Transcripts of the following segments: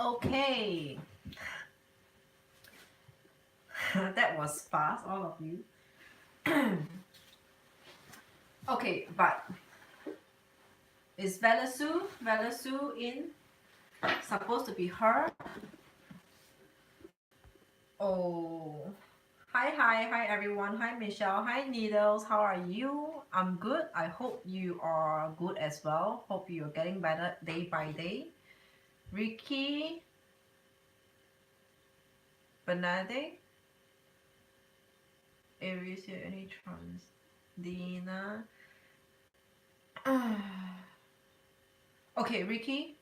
Okay. That was fast, all of you. Okay, but is Velasu in? Supposed to be her? Oh. Hi everyone. Hi Michelle. Hi Needles. How are you? I'm good. I hope you are good as well. Hope you're getting better day by day. Ricky, Bernadette, Aries, any trans? Dina. Okay, Ricky,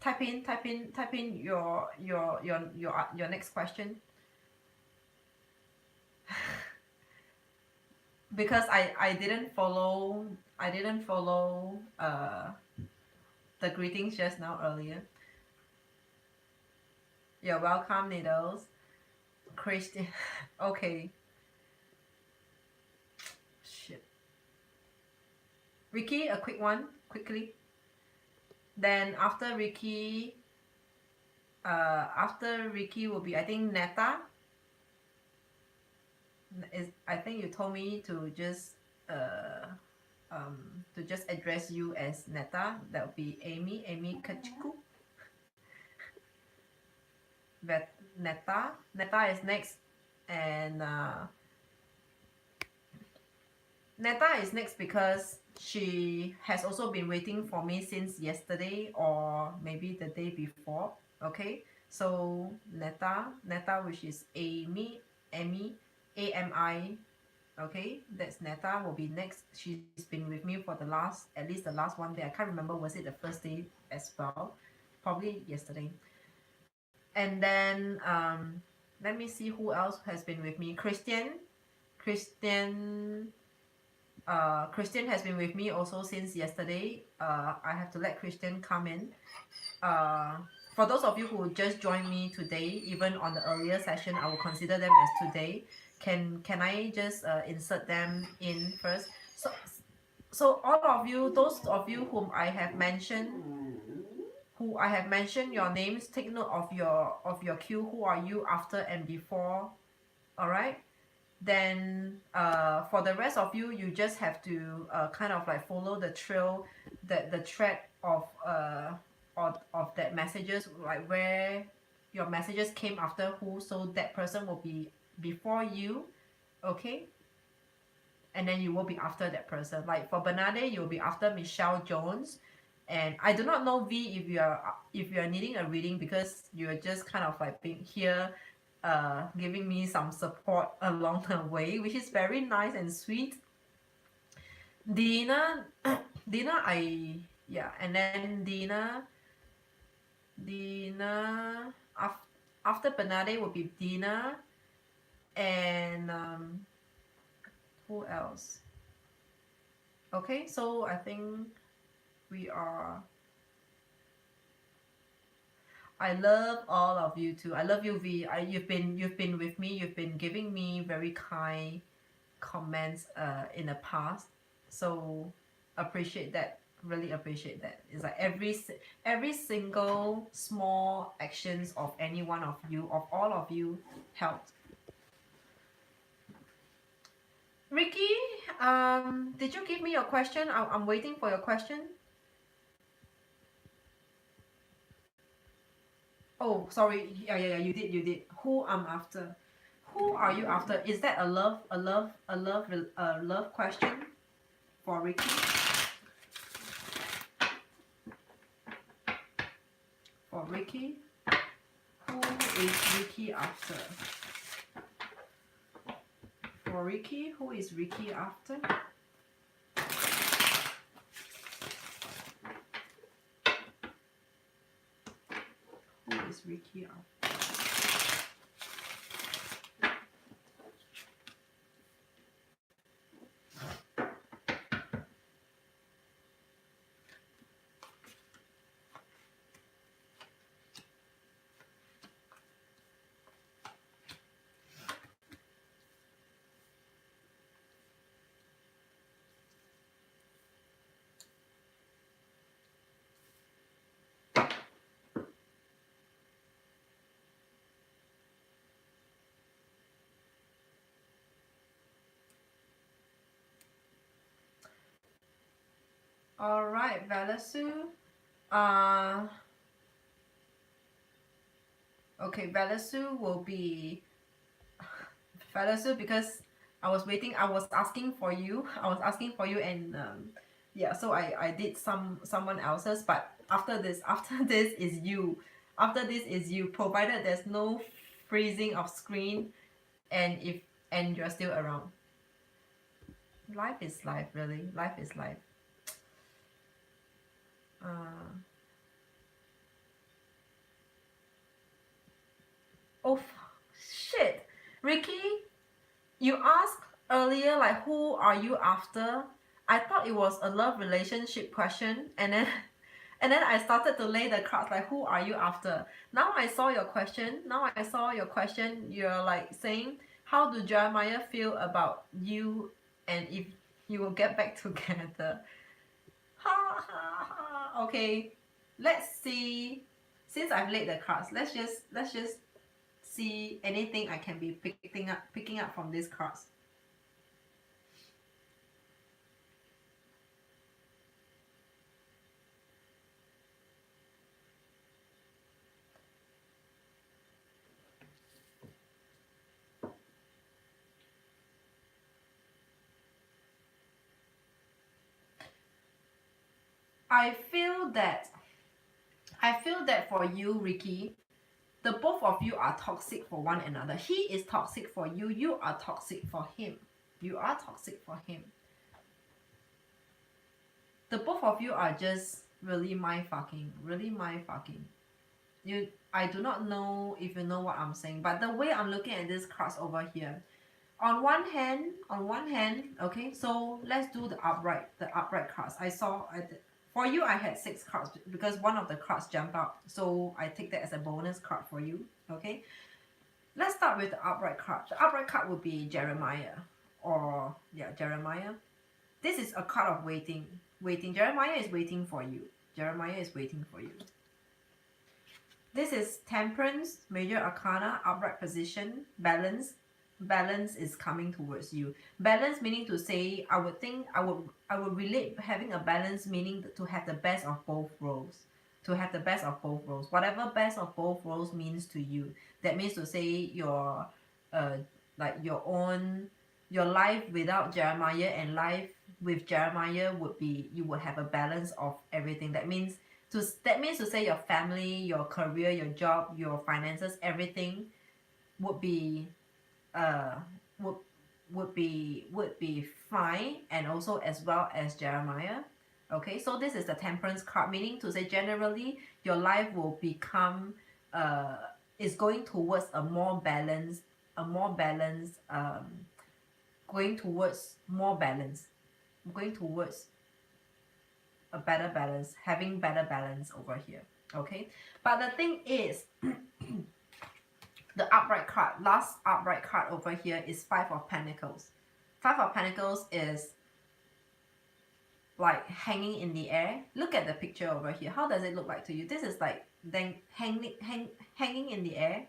type in your next question. Because I didn't follow the greetings just now earlier. You're welcome, Needles. Christian. Okay. Shit. Ricky, a quick one, quickly. Then after Ricky will be, I think, Netta. I think you told me to just address you as Netta. That would be Amy Kachiku. But Netta is next, and Netta is next because she has also been waiting for me since yesterday or maybe the day before. Okay, so Netta, which is Amy, AMI. Okay, that's Netta will be next. She's been with me for at least the last one day. I can't remember, was it the first day as well? Probably yesterday. And then let me see who else has been with me. Christian has been with me also since yesterday. I have to let Christian come in. For those of you who just joined me today, even on the earlier session, I will consider them as today. Can I just insert them in first? So all of you, those of you whom I have mentioned, your names, take note of your queue. Who are you after and before? All right. Then for the rest of you, you just have to kind of like follow the trail, the thread of that messages, like where your messages came after who, so that person will be before you. Okay, and then you will be after that person. Like for Bernade, you'll be after Michelle Jones. And I do not know, V, if you are needing a reading, because you're just kind of like being here giving me some support along the way, which is very nice and sweet. Dina, and then Dina, after Bernade will be Dina, and who else? Okay, so I think we are. I love all of you too. I love you, V. You've been with me. You've been giving me very kind comments in the past. So appreciate that. Really appreciate that. It's like every single small actions of any one of you, of all of you, helped. Ricky, did you give me your question? I'm waiting for your question. Oh, sorry. Yeah, you did. Who I'm after? Who are you after? Is that a love question for Ricky? For Ricky, who is Ricky after? For Ricky, who is Ricky after? Who is Ricky after? All right, Velasu. Uh, okay, Velasu will be Velasu because I was waiting. I was asking for you. I was asking for you, and yeah. So I did someone else's, but after this, after this is you. After this is you. Provided there's no freezing of screen, and if and you're still around. Life is life, really. Life is life. Uh, oh shit, Ricky, you asked earlier like who are you after? I thought it was a love relationship question, and then I started to lay the cards like who are you after? Now I saw your question. Now I saw your question. You're like saying how do Jeremiah feel about you and if you will get back together. Ha ha ha. Okay, let's see. Since I've laid the cards, let's just see anything I can be picking up from these cards. I feel that I feel that for you, Ricky, the both of you are toxic for one another. He is toxic for you. You are toxic for him. You are toxic for him. The both of you are just really mind fucking. Really mind fucking. I do not know if you know what I'm saying, but the way I'm looking at these cards over here, on one hand, okay, so let's do the upright cards. For you I had 6 cards because one of the cards jumped out, so I take that as a bonus card for you. Okay, let's start with the upright card. The upright card would be Jeremiah, or yeah, Jeremiah. This is a card of waiting. Jeremiah is waiting for you. Jeremiah is waiting for you. This is Temperance, Major Arcana, upright position, balance. Balance is coming towards you. Balance meaning to say, I would relate having a balance meaning to have the best of both worlds. To have the best of both worlds. Whatever best of both worlds means to you. That means to say your uh like your life without Jeremiah and life with Jeremiah would be, you would have a balance of everything. That means to say your family, your career, your job, your finances, everything would be uh would would be fine, and also as well as Jeremiah. Okay, so this is the Temperance card, meaning to say generally your life will become uh is going towards going towards more balance, going towards a better balance, having better balance over here. Okay, but the thing is, the upright card, last upright card over here is Five of Pentacles. Five of Pentacles is like hanging in the air. Look at the picture over here. How does it look like to you? This is like then hanging in the air,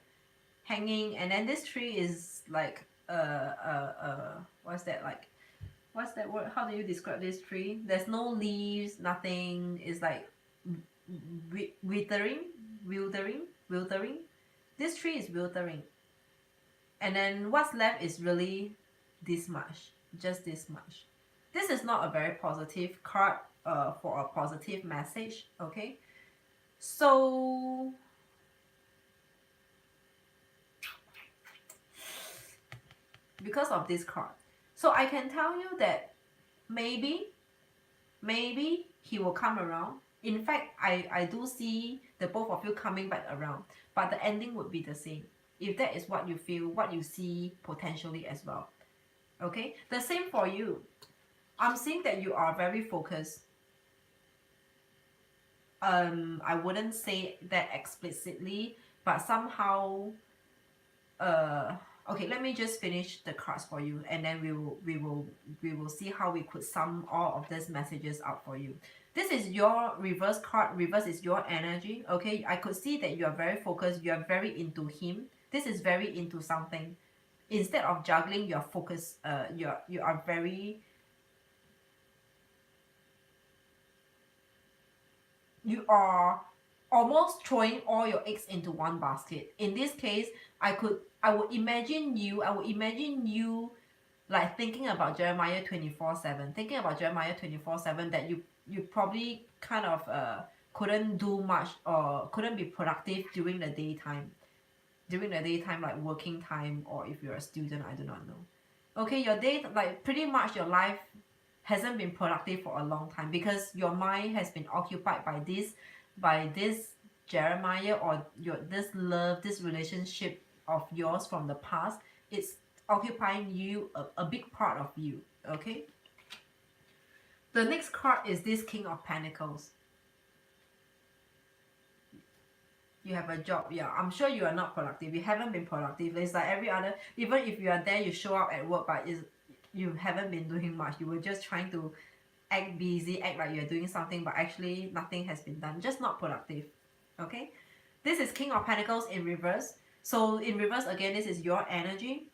hanging, and then this tree is like what's that like? What's that word? How do you describe this tree? There's no leaves, nothing. It's like withering. This tree is withering, and then what's left is really this much, just this much. This is not a very positive card for a positive message. Okay, so because of this card, so I can tell you that maybe he will come around. In fact, I do see the both of you coming back around, but the ending would be the same if that is what you feel, what you see potentially as well. Okay, the same for you. I'm seeing that you are very focused. I wouldn't say that explicitly, but somehow okay, let me just finish the cards for you, and then we will see how we could sum all of these messages out for you. This is your reverse card. Reverse is your energy. Okay, I could see that you are very focused, you are very into him. This is very into something. Instead of juggling, you're focused. You are very you are almost throwing all your eggs into one basket. In this case, I would imagine you like thinking about Jeremiah 24/7, thinking about Jeremiah 24/7, that you probably kind of couldn't do much or couldn't be productive during the daytime, like working time, or if you're a student, I do not know. Okay, your day, like pretty much your life hasn't been productive for a long time because your mind has been occupied by this Jeremiah, or your this love, this relationship of yours from the past. It's occupying you, a big part of you. Okay, the next card is this King of Pentacles. You have a job, yeah, I'm sure you are not productive, you haven't been productive. It's like every other, even if you are there, you show up at work, but you haven't been doing much. You were just trying to act busy, act like you're doing something, but actually nothing has been done, just not productive. Okay, this is King of Pentacles in reverse. So in reverse again, this is your energy,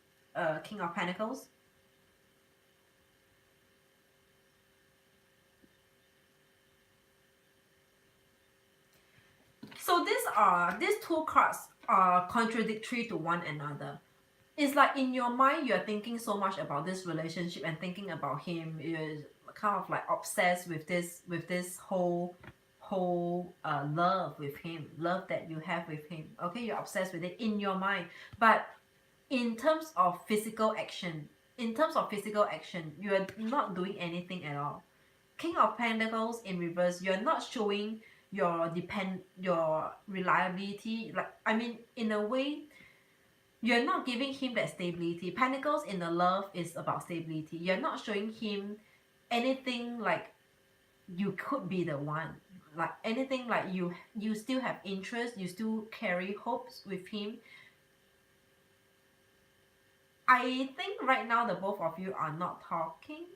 King of Pentacles. So these two cards are contradictory to one another. It's like in your mind you're thinking so much about this relationship and thinking about him. You're kind of like obsessed with this whole love with him, love that you have with him. Okay, you're obsessed with it in your mind, but in terms of physical action, you're not doing anything at all. King of Pentacles in reverse, you're not showing your reliability. Like, I mean, in a way, you're not giving him that stability. Pentacles in the love is about stability. You're not showing him anything like you could be the one. Like anything like you still have interest, you still carry hopes with him. I think right now the both of you are not talking.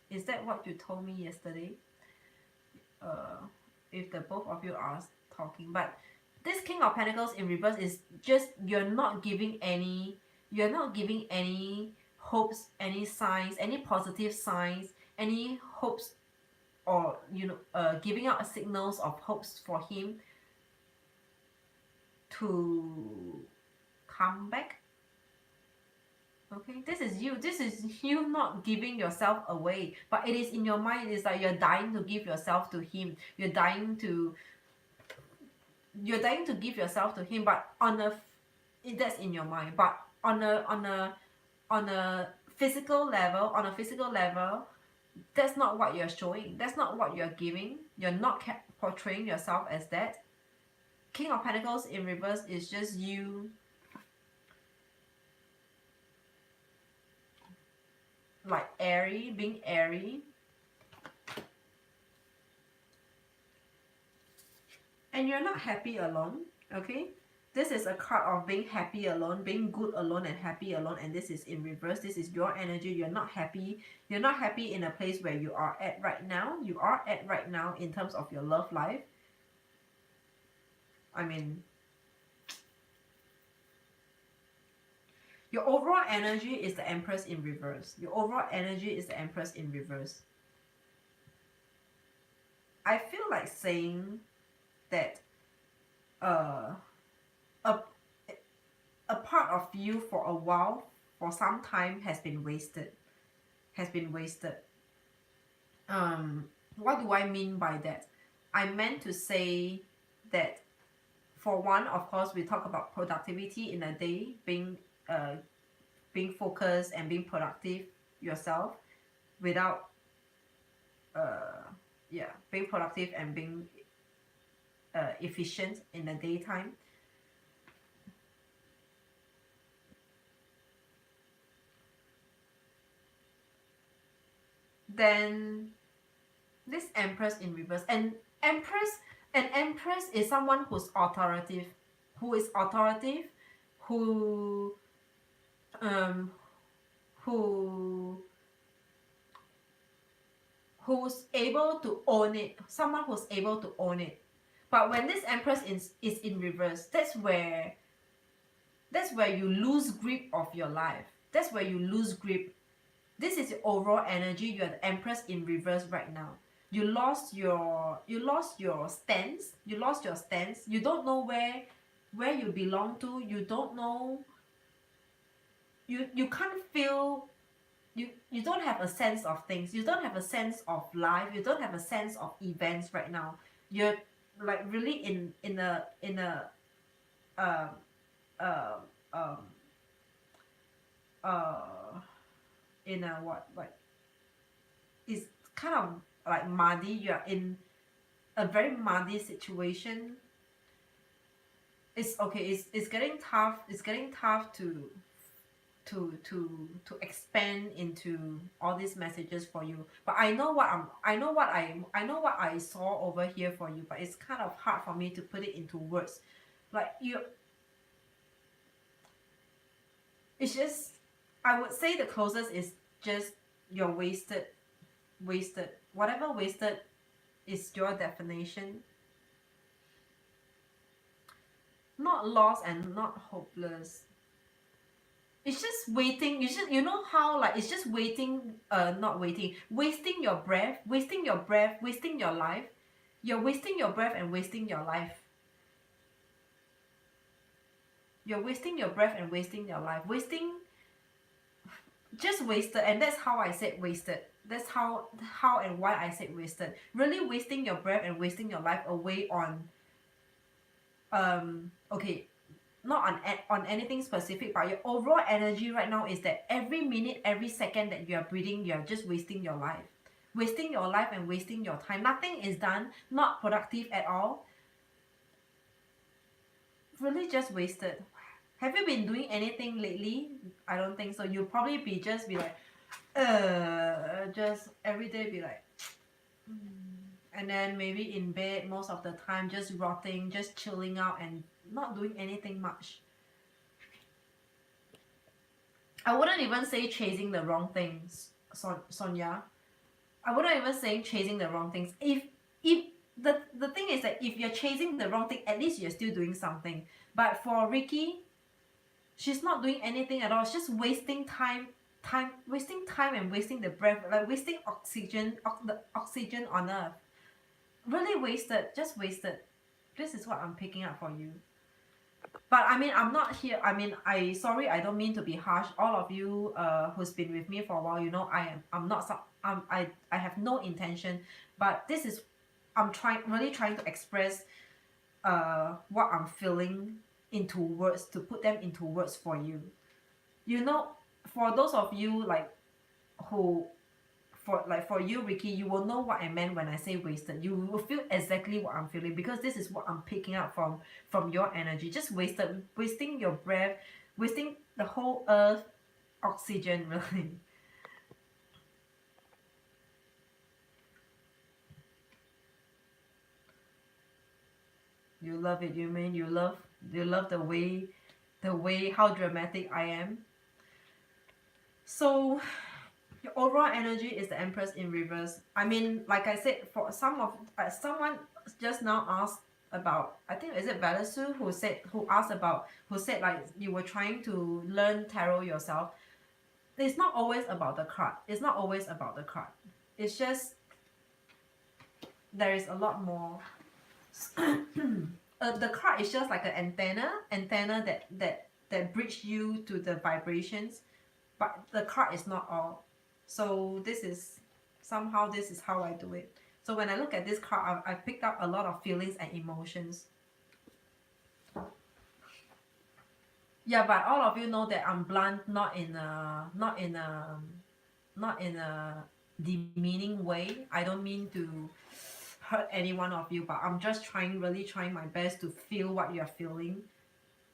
Is that what you told me yesterday? If the both of you are talking, but this King of Pentacles in reverse is just you're not giving any hopes, any signs, any positive signs, any hopes, or giving out signals of hopes for him to come back. Okay, this is you not giving yourself away, but it is in your mind. It's like you're dying to give yourself to him. You're dying to give yourself to him, but that's in your mind. But on a physical level, that's not what you're showing. That's not what you're giving. You're not portraying yourself as that. King of Pentacles in reverse is just you like being airy. And you're not happy alone, okay? This is a card of being happy alone, being good alone and happy alone, and this is in reverse. This is your energy. You're not happy. You're not happy in a place where you are at right now. You are at right now in terms of your love life. I mean, your overall energy is the Empress in reverse. Your overall energy is the Empress in reverse. I feel like saying that a part of you for a while, for some time, has been wasted. What do I mean by that? I meant to say that, for one, of course, we talk about productivity in a day, being focused and being productive yourself without being productive and being efficient in the daytime. Then this Empress in reverse, and Empress is someone who's authoritative, who's able to own it, someone who's able to own it. But when this Empress is in reverse, that's where you lose grip of your life. That's where you lose grip. This is your overall energy. You are the Empress in reverse right now. you lost your stance. You don't know where you belong to. You don't know, you can't feel, you don't have a sense of things. You don't have a sense of life. You don't have a sense of events right now. You're like really in a um uh, um uh in a what, like, it's kind of like muddy. You're in a very muddy situation. It's okay, it's getting tough. It's getting tough to expand into all these messages for you. But I know what I saw over here for you, but it's kind of hard for me to put it into words. Like, it's just, I would say the closest is just you're wasted. Whatever wasted is your definition. Not lost and not hopeless. It's just waiting. You know how, like, it's just waiting, not waiting, wasting your breath, wasting your life. You're wasting your breath and wasting your life. You're wasting your breath and wasting your life. Just wasted. And that's how I said wasted. That's how and why I said wasted. Really wasting your breath and wasting your life away on, okay, not on anything specific, but your overall energy right now is that every minute, every second that you are breathing, you are just wasting your life. Wasting your life and wasting your time. Nothing is done, not productive at all. Really just wasted. Have you been doing anything lately? I don't think so. You'll probably be like, just every day be like, and then maybe in bed most of the time, just rotting, just chilling out and not doing anything much. I wouldn't even say chasing the wrong things, Sonia. I wouldn't even say chasing the wrong things. If the thing is that if you're chasing the wrong thing, at least you're still doing something. But for Ricky, she's not doing anything at all. She's just wasting time and wasting the breath, like wasting oxygen, the oxygen on Earth. Really wasted, just wasted. This is what I'm picking up for you. But I mean, I'm not here. I mean, I don't mean to be harsh. All of you who's been with me for a while, you know, I'm not some I have no intention, but this is, I'm really trying to express what I'm feeling into words, to put them into words for you. You know, for those of you like who, for you, Ricky, you will know what I meant when I say wasted. You will feel exactly what I'm feeling, because this is what I'm picking up from your energy. Just wasted, wasting your breath, wasting the whole Earth oxygen, really. You love it. You mean you love the way how dramatic I am. So your overall energy is the Empress in reverse. I mean, like I said, for someone just now asked about, I think, is it Valisu who said like you were trying to learn tarot yourself. It's not always about the card. It's just there is a lot more. The card is just like an antenna that bridge you to the vibrations, but the card is not all. So this is how I do it. So when I look at this card, I picked up a lot of feelings and emotions. Yeah, but all of you know that I'm blunt, not in a demeaning way. I don't mean to hurt any one of you, but I'm just really trying my best to feel what you're feeling,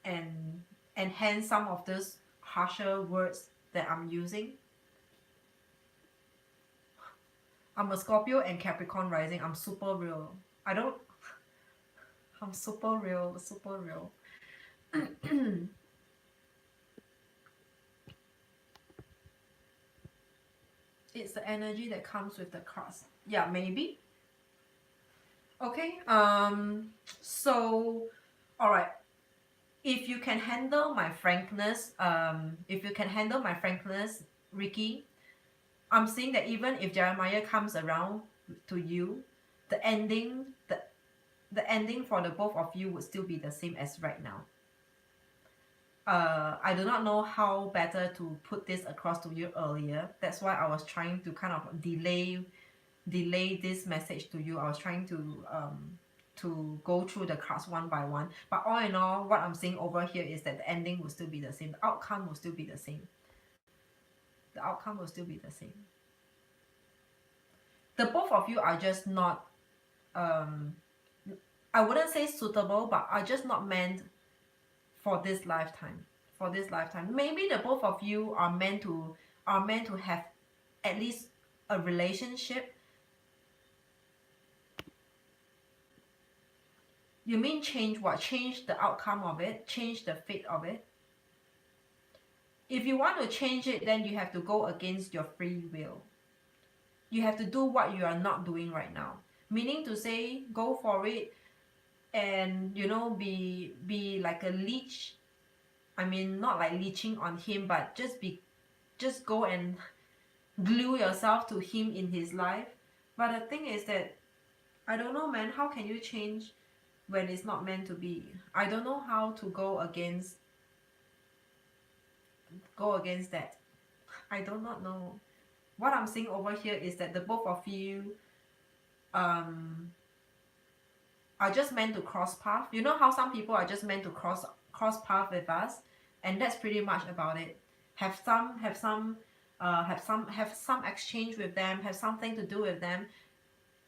and hence some of those harsher words that I'm using. I'm a Scorpio and Capricorn rising. I'm super real. I'm super real. It's the energy that comes with the cards. Yeah, maybe. Okay. So, all right. If you can handle my frankness, Ricky, I'm saying that even if Jeremiah comes around, to you, the ending, the ending for the both of you would still be the same as right now. I do not know how better to put this across to you earlier. That's why I was trying to kind of delay this message to you. I was trying to go through the cards one by one. But all in all, what I'm saying over here is that the ending will still be the same. The outcome will still be the same. The outcome will still be the same. The both of you are just not I wouldn't say suitable, but are just not meant for this lifetime. For this lifetime. Maybe the both of you are meant to have at least a relationship. You mean change what? Change the outcome of it? Change the fate of it? If you want to change it, then you have to go against your free will. You have to do what you are not doing right now. Meaning to say, go for it and, you know, be like a leech. I mean, not like leeching on him, but just go and glue yourself to him in his life. But the thing is that, I don't know, man, how can you change when it's not meant to be? I don't know how to go against that. I do not know. What I'm seeing over here is that the both of you are just meant to cross path. You know how some people are just meant to cross path with us, and that's pretty much about it. Have some exchange with them, have something to do with them,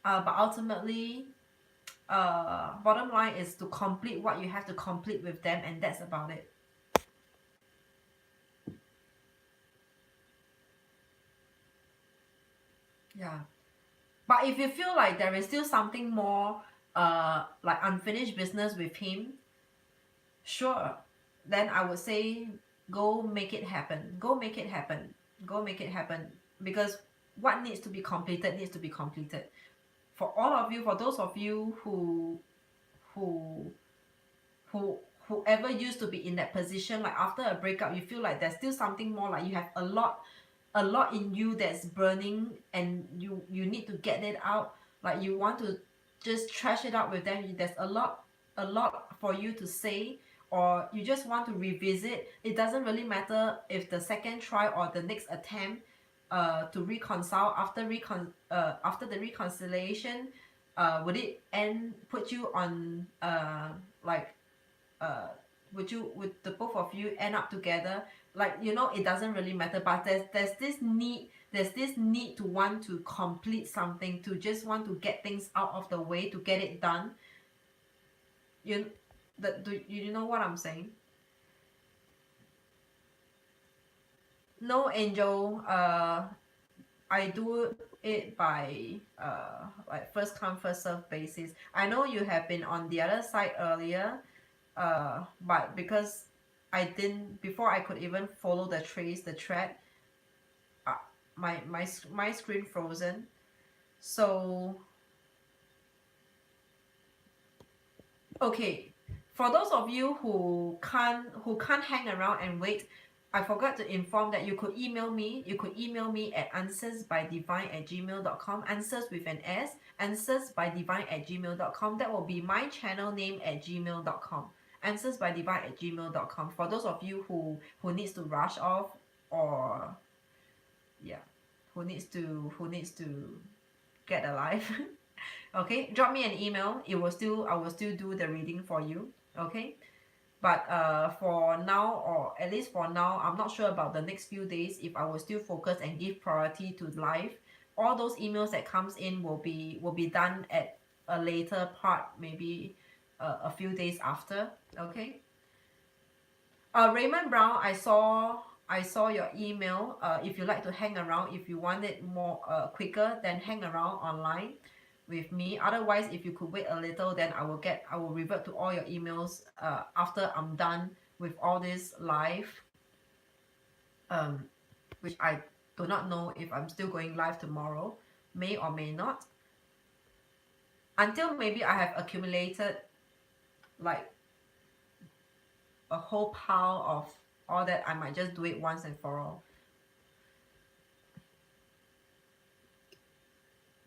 but ultimately, bottom line is to complete what you have to complete with them, and that's about it. Yeah. But if you feel like there is still something more like unfinished business with him, sure, then I would say go make it happen. Go make it happen. Go make it happen. Because what needs to be completed needs to be completed. For all of you, for those of you whoever used to be in that position, like after a breakup, you feel like there's still something more, like you have a lot in you that's burning, and you need to get it out. Like you want to just trash it out with them. There's a lot for you to say, or you just want to revisit. It doesn't really matter if the second try or the next attempt to reconcile after the reconciliation, would it put you on would the both of you end up together? Like, you know, it doesn't really matter, but there's this need to want to complete something, to just want to get things out of the way, to get it done. Do you know what I'm saying? No, Angel, I do it by like first come first serve basis. I know you have been on the other side earlier, but because I didn't, before I could even follow the thread, my screen frozen. So okay, for those of you who can't hang around and wait, I forgot to inform that you could email me. You could email me at answersbydivine@gmail.com. Answers with an S. Answersbydivine@gmail.com. That will be my channel name at gmail.com. Answersbydivine@gmail.com. For those of you who needs to rush off, or yeah, who needs to get alive. Okay, drop me an email. I will still do the reading for you. Okay. But for now, or at least for now, I'm not sure about the next few days if I will still focus and give priority to live. All those emails that comes in will be done at a later part, maybe a few days after. Okay. Raymond Brown, I saw your email. If you like to hang around, if you want it more quicker, then hang around online with me. Otherwise, if you could wait a little, then I will revert to all your emails after I'm done with all this live, which I do not know if I'm still going live tomorrow, may or may not, until maybe I have accumulated like a whole pile of all that. I might just do it once and for all.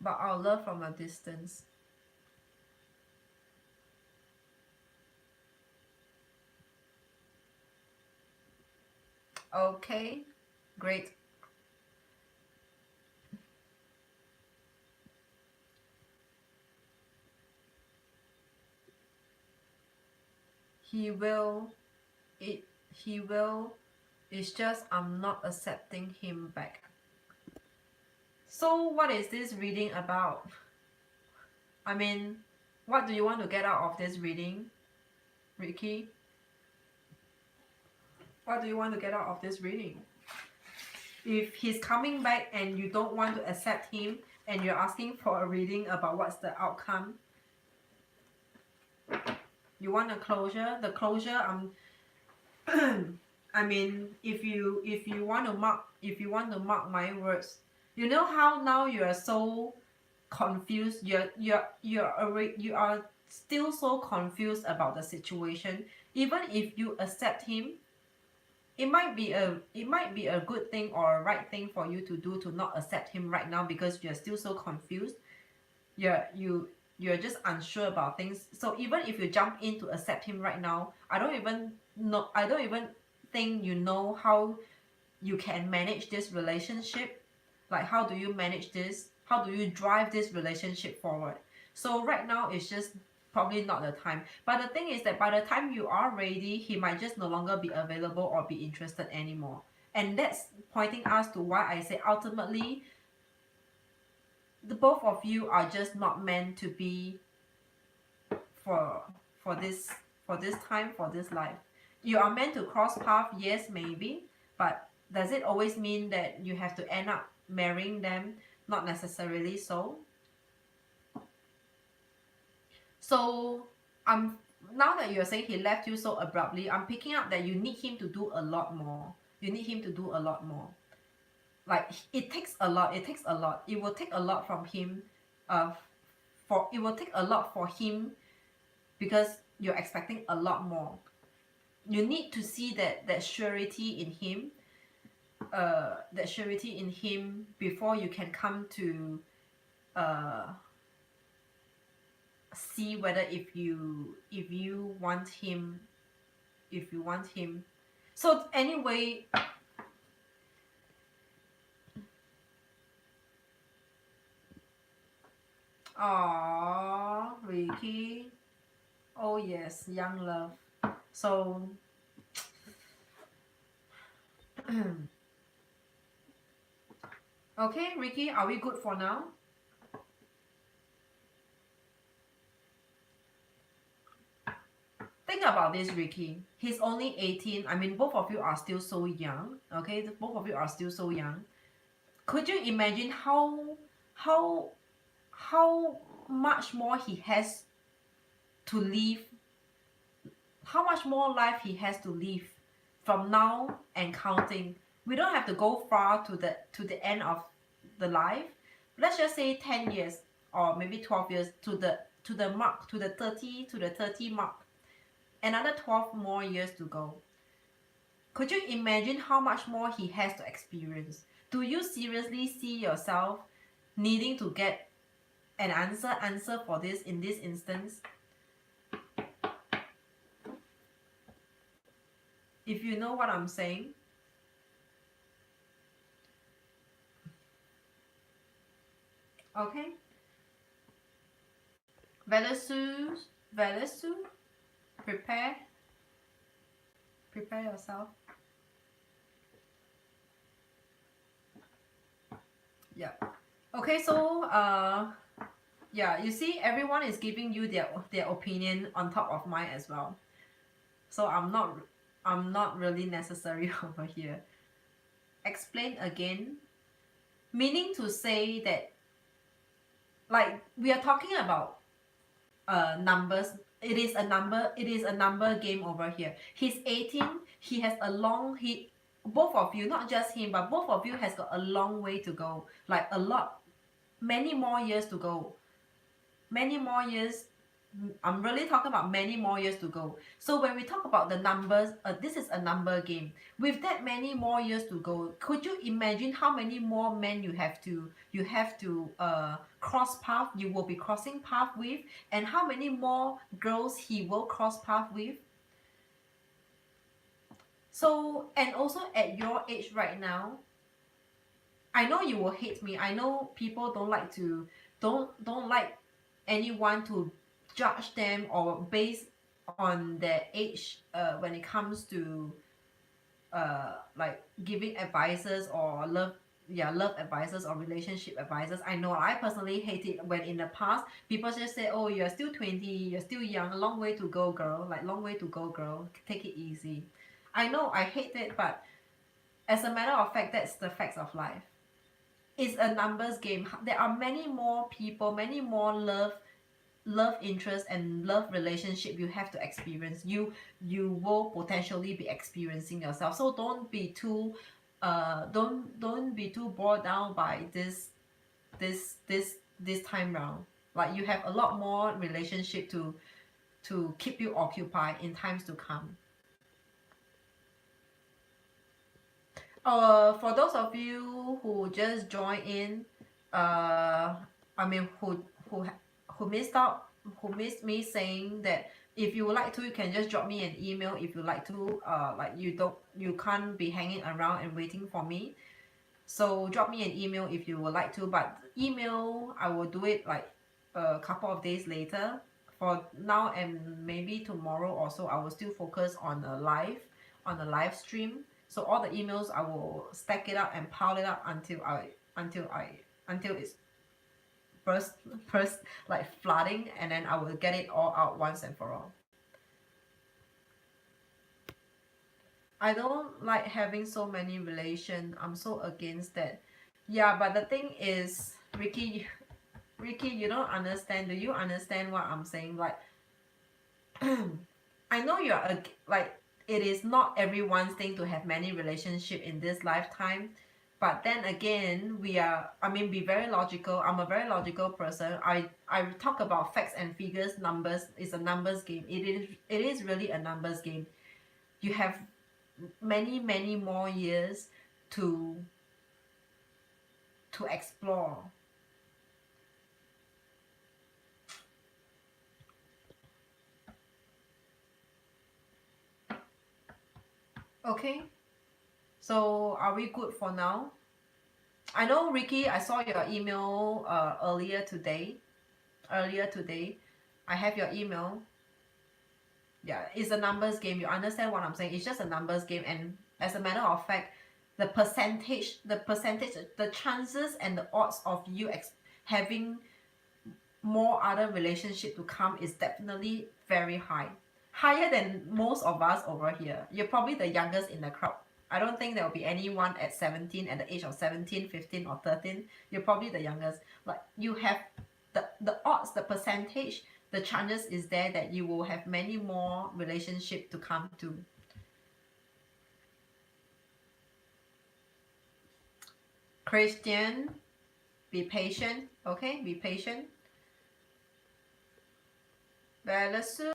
but I'll love from a distance. Okay, great. He will, it, he will, it's just I'm not accepting him back. So what is this reading about? I mean, what do you want to get out of this reading, Ricky? What do you want to get out of this reading? If he's coming back and you don't want to accept him and you're asking for a reading about what's the outcome, you want a closure. The closure, I mean, if you want to mark my words, you know how now you are so confused. You are still so confused about the situation. Even if you accept him, it might be a good thing or a right thing for you to do to not accept him right now because you're still so confused. You're just unsure about things. So even if you jump in to accept him right now, I don't even think you know how you can manage this relationship. Like, how do you manage this? How do you drive this relationship forward? So right now it's just probably not the time. But the thing is that by the time you are ready, he might just no longer be available or be interested anymore. And that's pointing us to why I say ultimately the both of you are just not meant to be for this time, for this life. You are meant to cross path, yes, maybe, but does it always mean that you have to end up marrying them? Not necessarily so. So now that you're saying he left you so abruptly, I'm picking up that you need him to do a lot more. You need him to do a lot more. Like, it takes a lot. It takes a lot. It will take a lot from him. It will take a lot for him because you're expecting a lot more. You need to see that surety in him. That surety in him before you can come to see whether if you want him, so anyway, Ricky, oh yes, young love. So okay, Ricky, are we good for now? Think about this, Ricky. He's only 18. I mean, both of you are still so young. Okay, both of you are still so young. Could you imagine how much more he has to live? How much more life he has to live from now and counting? We don't have to go far to the end of the life. Let's just say 10 years or maybe 12 years to the mark, to the 30 mark. Another 12 more years to go. Could you imagine how much more he has to experience? Do you seriously see yourself needing to get an answer for this in this instance? If you know what I'm saying. Okay. Velesu, prepare yourself. Yeah. Okay, so yeah, you see, everyone is giving you their opinion on top of mine as well. So I'm not really necessary over here. Explain again, meaning to say that, like, we are talking about numbers. It is a number game over here. He's 18. He has both of you, not just him, but both of you has got a long way to go. Like, many more years to go. Many more years I'm really talking about many more years to go. So when we talk about the numbers, this is a number game. With that many more years to go, could you imagine how many more men you have to cross path, you will be crossing path with, and how many more girls he will cross path with? So, and also at your age right now, I know you will hate me. I know people don't like anyone to judge them or base on their age when it comes to like giving advices or love advices or relationship advices. I know I personally hate it when in the past people just say, oh, you're still 20, you're still young, a long way to go, girl, like long way to go, girl, take it easy. I know I hate it, but as a matter of fact, that's the facts of life. It's a numbers game. There are many more people, many more love interest and love relationship you have to experience. You will potentially be experiencing yourself. So don't be too bored down by this time round. Like you have a lot more relationship to keep you occupied in times to come. For those of you who just joined in, uh, I mean, who missed out, who missed me saying that if you would like to, you can just drop me an email if you like to. Like you can't be hanging around and waiting for me. So drop me an email if you would like to. But email, I will do it like a couple of days later. For now and maybe tomorrow or so, I will still focus on the live stream. So all the emails I will stack it up and pile it up until it's first first like flooding, and then I will get it all out once and for all. I don't like having so many relation. I'm so against that. Yeah, but the thing is, Ricky, you don't understand. Do you understand what I'm saying? Like, I know you're like it is not everyone's thing to have many relationship in this lifetime, but then again, I mean, be very logical. I'm a very logical person. I talk about facts and figures. Numbers is a numbers game. It is really a numbers game. You have many more years to explore. Okay, so are we good for now? I know, Ricky, I saw your email earlier today. I have your email. Yeah, it's a numbers game. You understand what I'm saying? It's just a numbers game, and as a matter of fact, the chances and the odds of you having more other relationship to come is definitely very high. Higher than most of us over here. You're probably the youngest in the crowd. I don't think there will be anyone at 17, at the age of 17, 15 or 13. You're probably the youngest. Like you have the odds, the percentage, the chances is there that you will have many more relationship to come to. Christian, be patient, okay? Be patient. Velasu,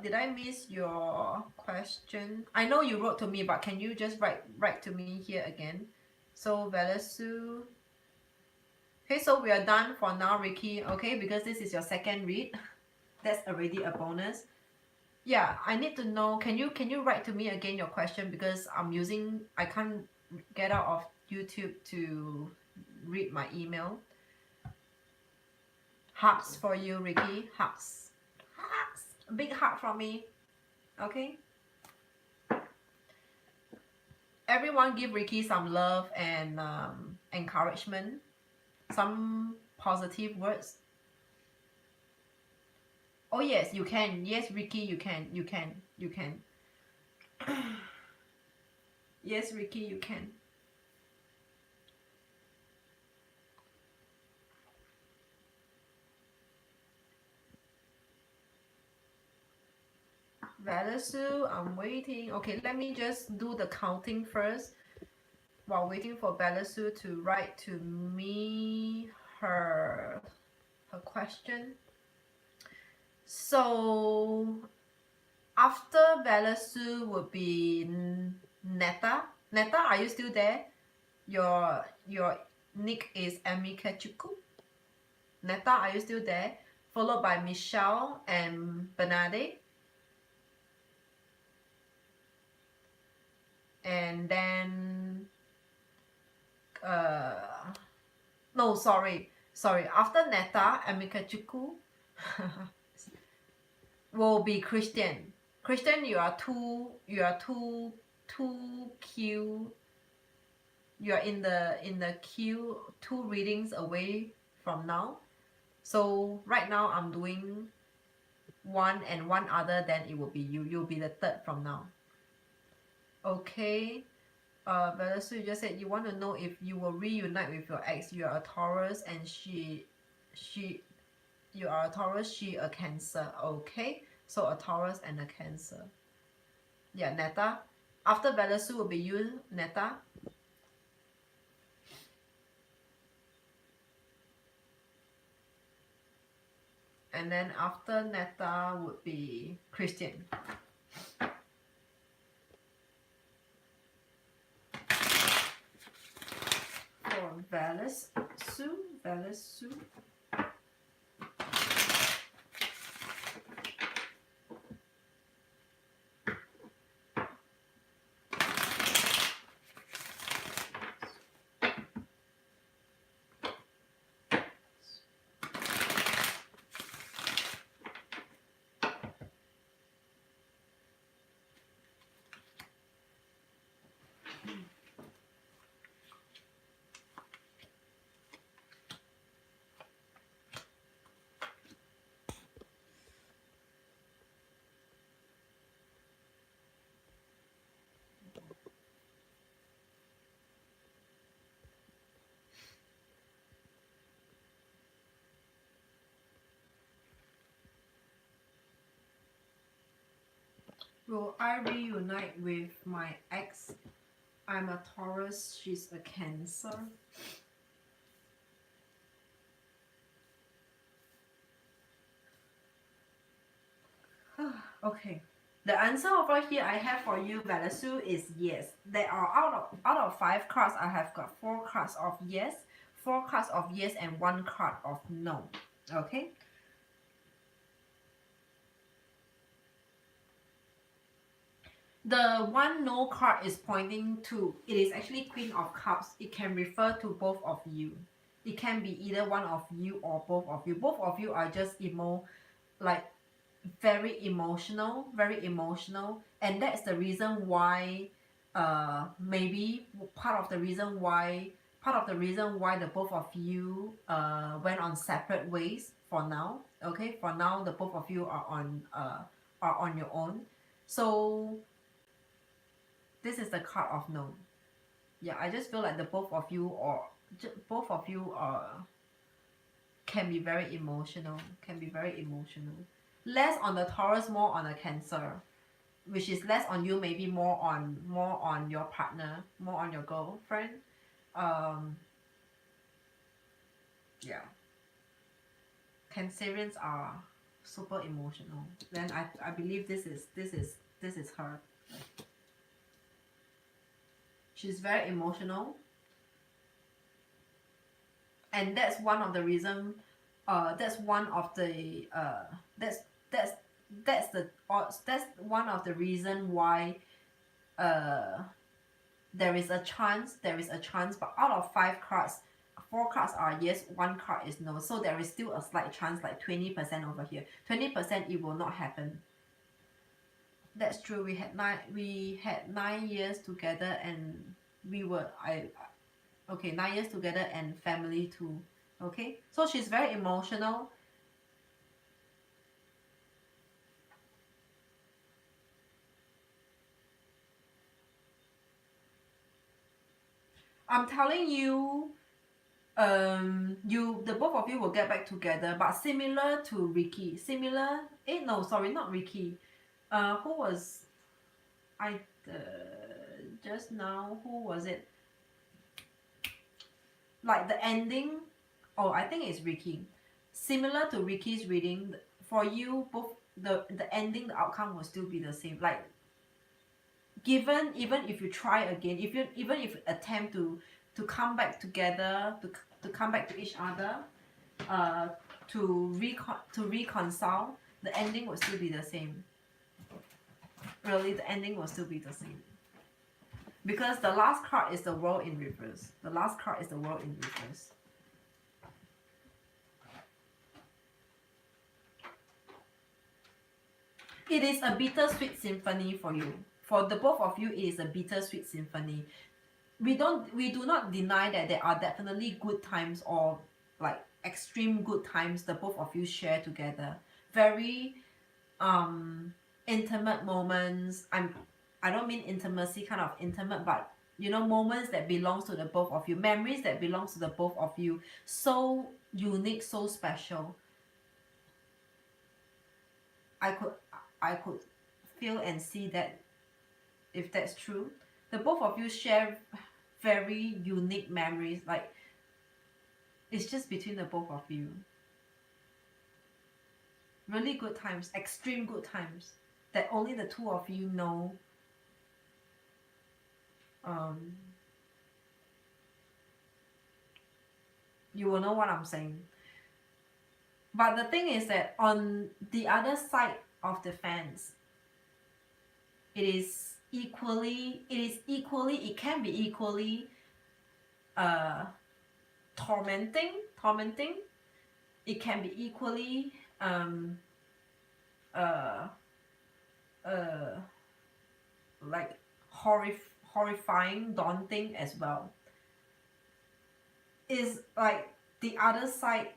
did I miss your question? I know you wrote to me, but can you just write to me here again? So Velasu. Okay, so we are done for now, Ricky. Okay, because this is your second read. That's already a bonus. Yeah, I need to know. Can you write to me again your question, because I can't get out of YouTube to read my email. Hugs for you, Ricky. Hugs. Hugs. Big hug from me. Okay. Everyone give Ricky some love and encouragement. Some positive words. Oh yes, you can. Yes, Ricky, you can. You can. You can. Yes, Ricky, you can. Velasu, I'm waiting. Okay, let me just do the counting first while waiting for Velasu to write to me her question. So after Velasu would be Neta. Neta, are you still there? Your nick is Emikachuku. Neta, are you still there? Followed by Michelle and Bernade. And then no, sorry. After Neta and Mikachuku will be Christian. Christian, you are two queue. You are in the queue 2 readings away from now. So right now I'm doing one and one other, then it will be you. You'll be the third from now. Okay. Velasu, you just said you want to know if you will reunite with your ex. You are a Taurus and you are a Taurus, she a Cancer. Okay. So a Taurus and a Cancer. Yeah, Neta. After Velasu will be you, Neta. And then after Neta would be Christian. For Velasu. Will I reunite with my ex? I'm a Taurus, she's a Cancer. Okay. The answer over here I have for you, Velasu, is yes. There are out of 5 cards, I have got 4 cards of yes, 4 cards of yes, and 1 card of no. Okay. The one no card is pointing to, it is actually Queen of Cups. It can refer to both of you. It can be either one of you or both of you. Both of you are just like very emotional, and that's the reason why maybe part of the reason why the both of you went on separate ways for now. Okay, for now the both of you are on your own. So this is the card of no. Yeah, I just feel like the both of you can be very emotional, less on the Taurus, more on a Cancer, which is less on you, maybe more on your partner, more on your girlfriend. Yeah, Cancerians are super emotional. Then I believe this is her. She's very emotional, and that's one of the reason. That's one of the that's one of the reason why there is a chance, but out of 5 cards, 4 cards are yes, 1 card is no, so there is still a slight chance, like 20% over here. 20% it will not happen. That's true. We had 9 years together, and we were 9 years together and family too. Okay, so she's very emotional. I'm telling you, the both of you will get back together, but similar to Ricky. No, sorry, not Ricky. Who was I just now? Who was it? Like the ending. Oh, I think it's Ricky. Similar to Ricky's reading, for you, both the ending, the outcome will still be the same. Like, given, even if you try again, if you even if you attempt to come back together, to come back to each other, uh to reconcile, the ending will still be the same. Really, the ending will still be the same. Because the last card is the World in reverse. The last card is the World in reverse. It is a bittersweet symphony for you. For the both of you, it is a bittersweet symphony. We do not deny that there are definitely good times, or like extreme good times the both of you share together. Very intimate moments. I don't mean intimacy kind of intimate, but you know, moments that belongs to the both of you, memories that belongs to the both of you. So unique, so special. I could feel and see that, if that's true, the both of you share very unique memories. Like, it's just between the both of you. Really good times, extreme good times that only the two of you know. You will know what I'm saying. But the thing is that on the other side of the fence, it can be equally tormenting. It can be equally like horrifying, daunting as well. Is like the other side,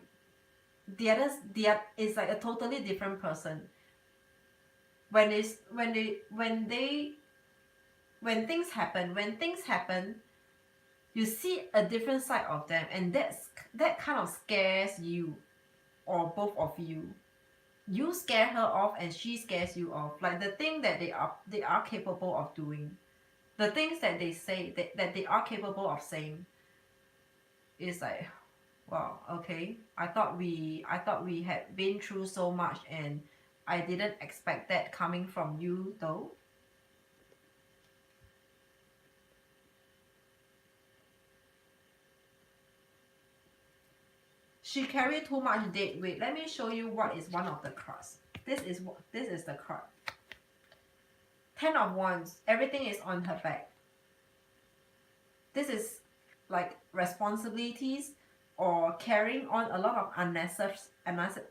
is like a totally different person. When things happen, you see a different side of them, and that kind of scares you, or both of you. You scare her off and she scares you off. Like, the thing that they are capable of doing, the things that they say, that they are capable of saying, is like, wow, okay. I thought we had been through so much, and I didn't expect that coming from you though. She carried too much dead weight. Let me show you what is one of the cards. This is the card. 10 of Wands. Everything is on her back. This is like responsibilities, or carrying on a lot of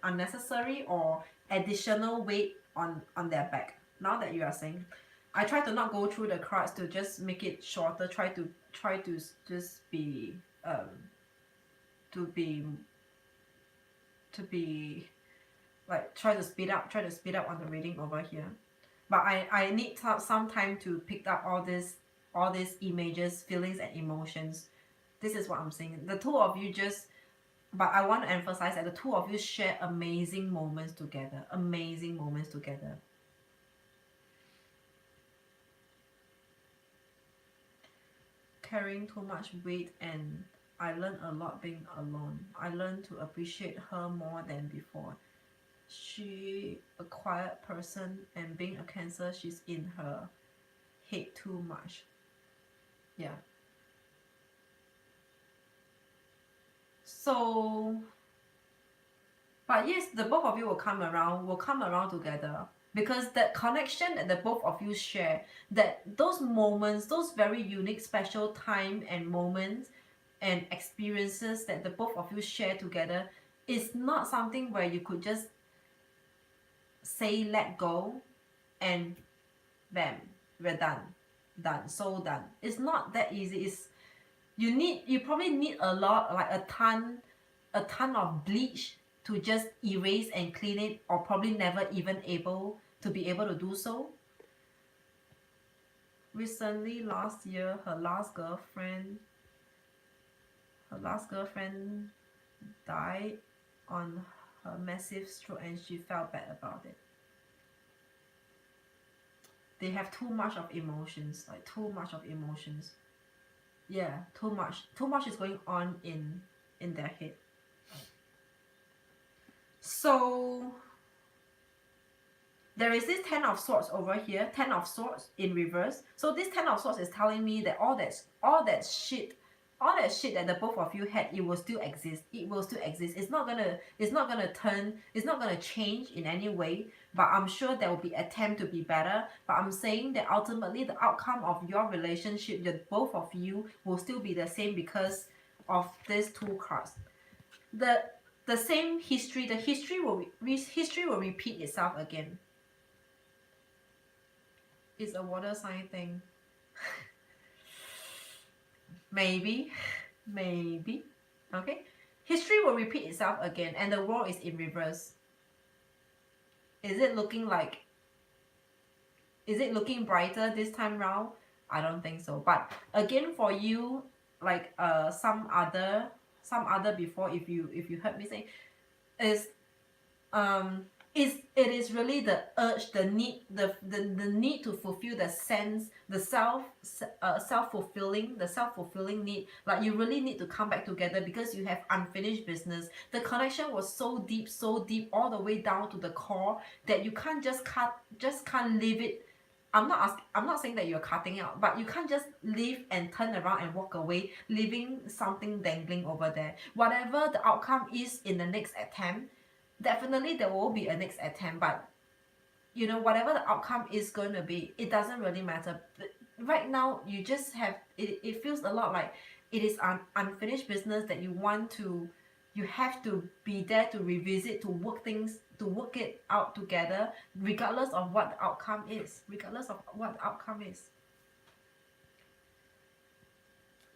unnecessary or additional weight on their back. Now that you are saying, I try to not go through the cards to just make it shorter. Try to just be to be like, try to speed up on the reading over here. But I need some time to pick up all these images, feelings and emotions. This is what I'm saying. The two of you just, but I want to emphasize that the two of you share amazing moments together. Carrying too much weight, and I learned a lot being alone. I learned to appreciate her more than before. She a quiet person, and being a Cancer, she's in her head too much. Yeah. So, but yes, the both of you will come around together, because that connection that the both of you share, that those moments, those very unique, special time and moments and experiences that the both of you share together, is not something where you could just say let go and bam, we're done. It's not that easy. You probably need a lot, like a ton of bleach to just erase and clean it, or probably never even able to do so. Recently, last year, her last girlfriend died on her massive stroke, and she felt bad about it. They have too much of emotions. Yeah, too much is going on in their head. So there is this 10 of swords over here, 10 of swords in reverse. So this 10 of swords is telling me that all that shit that the both of you had, it will still exist. It will still exist. It's not gonna turn, it's not gonna change in any way, but I'm sure there will be attempt to be better. But I'm saying that ultimately the outcome of your relationship, the both of you, will still be the same because of these two cards. The same history, the history will repeat itself again. It's a water sign thing. Maybe. Okay, history will repeat itself again, and the world is in reverse. Is it looking brighter this time round? I don't think so. But again, for you, like some other before, if you heard me say, is it is really the urge, the need, the need to fulfill the sense, the self-fulfilling need. Like you really need to come back together because you have unfinished business. The connection was so deep all the way down to the core that you can't can't leave it. I'm not saying that you're cutting out, but you can't just leave and turn around and walk away, leaving something dangling over there. Whatever the outcome is in the next attempt, definitely there will be a next attempt, but you know, whatever the outcome is going to be, it doesn't really matter. But right now you just have it feels a lot like it is unfinished business that you have to be there to revisit, to work it out together, regardless of what the outcome is.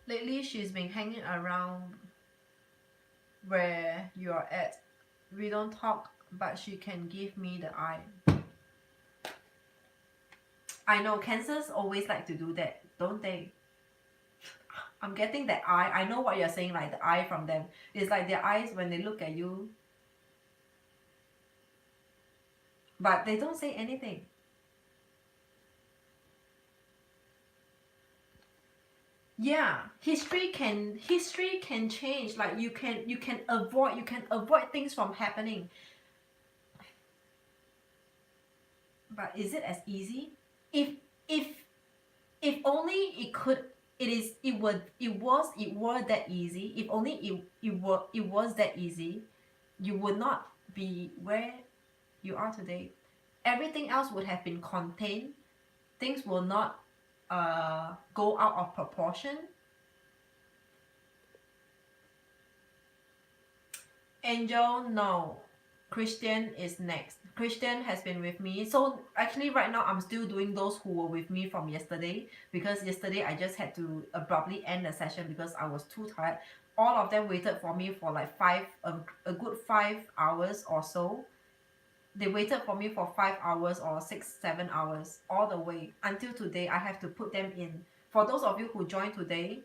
Lately she's been hanging around where you're at. We don't talk, but she can give me the eye. I know Cancers always like to do that, don't they? I'm getting that eye. I know what you're saying, like the eye from them. It's like their eyes when they look at you, but they don't say anything. Yeah, history can change. Like you can avoid things from happening. But is it as easy? If only it could, it were that easy. If only it was that easy, you would not be where you are today. Everything else would have been contained. Things will not go out of proportion. Angel, no. Christian is next. Christian has been with me. So actually right now I'm still doing those who were with me from yesterday, because yesterday I just had to abruptly end the session because I was too tired. All of them waited for me for like a good 5 hours or so. They waited for me for 5 hours or 6-7 hours all the way until today. I have to put them in. For those of you who joined today,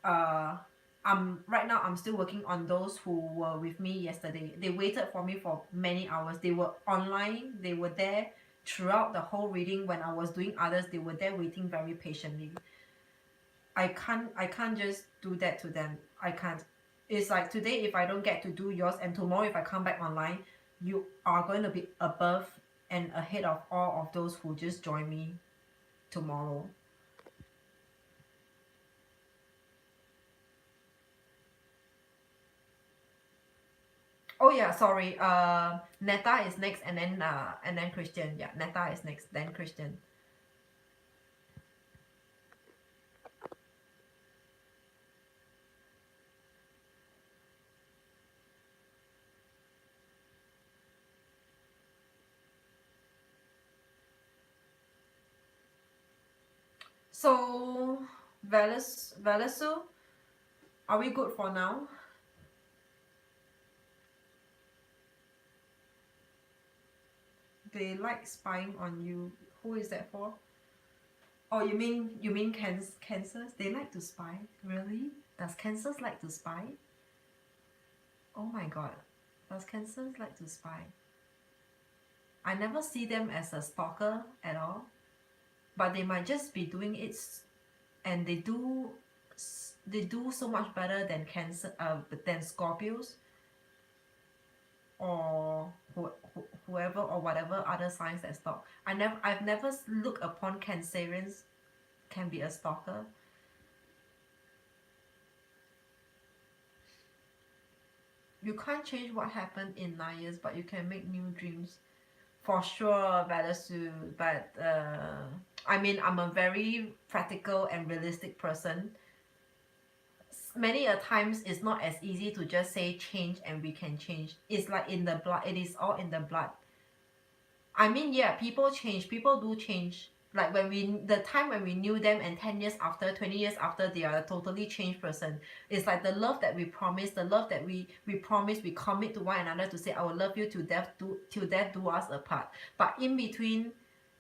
right now I'm still working on those who were with me yesterday. They waited for me for many hours. They were online, they were there throughout the whole reading. When I was doing others, they were there waiting very patiently. I can't just do that to them. I can't. It's like today if I don't get to do yours, and tomorrow if I come back online, you are going to be above and ahead of all of those who just joined me tomorrow. Oh yeah, sorry. Netta is next, and then Christian. Yeah, Netta is next, then Christian. So Valesu, are we good for now? They like spying on you. Who is that for? Oh, you mean Cancers? They like to spy? Really? Does Cancers like to spy? Oh my god. Does Cancers like to spy? I never see them as a stalker at all. But they might just be doing it, and they do so much better than than Scorpios or whoever or whatever other signs that stalk. I've never looked upon Cancerians can be a stalker. You can't change what happened in 9 years, but you can make new dreams. For sure, better soon. But I mean, I'm a very practical and realistic person. Many a times it's not as easy to just say change and we can change. It's like in the blood. It is all in the blood. I mean, yeah, people change. People do change. Like the time when we knew them and 10 years after, 20 years after, they are a totally changed person. It's like the love that we promise, the love that we promise, we commit to one another to say, I will love you till death do us apart. But in between,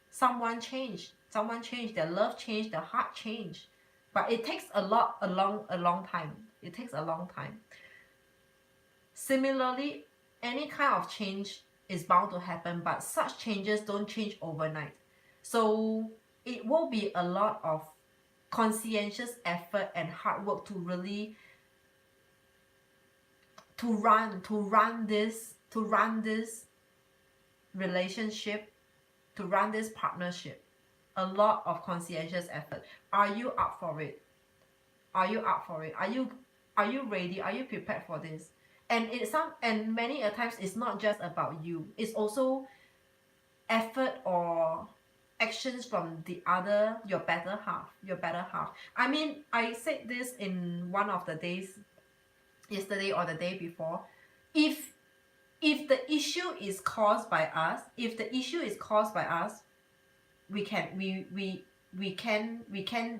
someone changed, their love changed, their heart changed. But it takes a long time. It takes a long time. Similarly, any kind of change is bound to happen, but such changes don't change overnight. So it will be a lot of conscientious effort and hard work to really to run this relationship, to run this partnership. A lot of conscientious effort. Are you up for it? Are you up for it? Are you ready? Are you prepared for this? And many a times it's not just about you. It's also effort or actions from the other, your better half. I mean, I said this in one of the days, yesterday or the day before. If the issue is caused by us, we can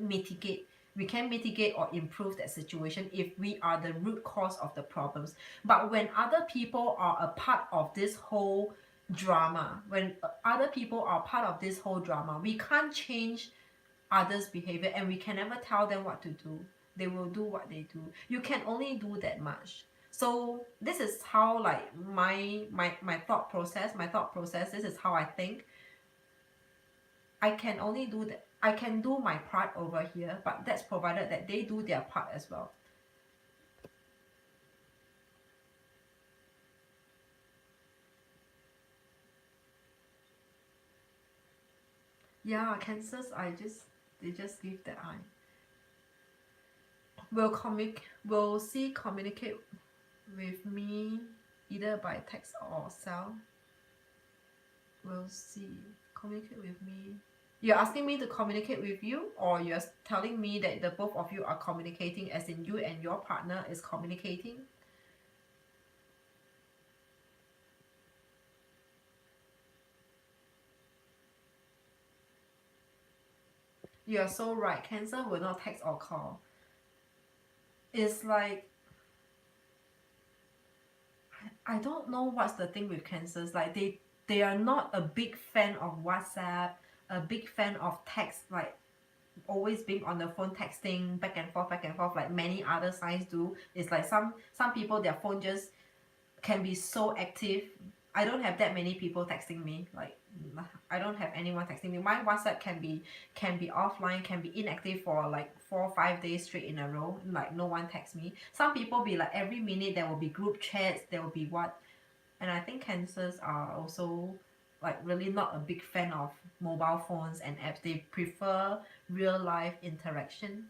mitigate or improve that situation if we are the root cause of the problems. But when other people are a part of this whole drama, we can't change others' behavior, and we can never tell them what to do. They will do what they do. You can only do that much. So this is how, like, my thought process, this is how I think. I can only do that. I can do my part over here, but that's provided that they do their part as well. Yeah, Cancers, they just give the eye. Will communicate with me either by text or cell. We'll see. Communicate with me. You're asking me to communicate with you, or you're telling me that the both of you are communicating, as in you and your partner is communicating? You're so right. Cancer will not text or call. It's like, I don't know what's the thing with Cancers. Like they are not a big fan of WhatsApp, a big fan of text, like always being on the phone texting back and forth like many other signs do. It's like some people, their phone just can be so active. I don't have that many people texting me. Like, I don't have anyone texting me. My WhatsApp can be offline, can be inactive for like 4 or 5 days straight in a row. Like, no one texts me. Some people be like every minute there will be group chats, there will be what. And I think Cancers are also like really not a big fan of mobile phones and apps. They prefer real life interaction.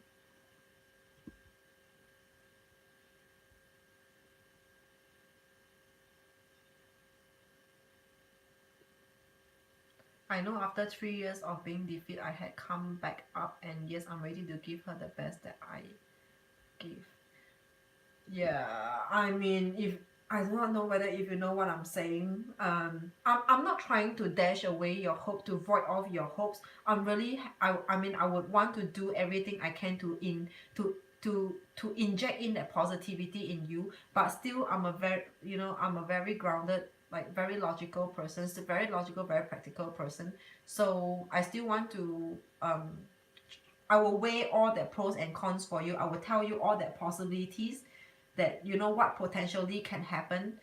I know after 3 years of being defeated, I had come back up, and yes, I'm ready to give her the best that I gave. Yeah, I mean, if I do not know whether if you know what I'm saying. I'm not trying to dash away your hope, to void off your hopes. I'm really, I mean, I would want to do everything I can to inject in that positivity in you, but still I'm a very grounded, like very logical person, very logical, very practical person. So I still want to I will weigh all the pros and cons for you. I will tell you all the possibilities, that what potentially can happen,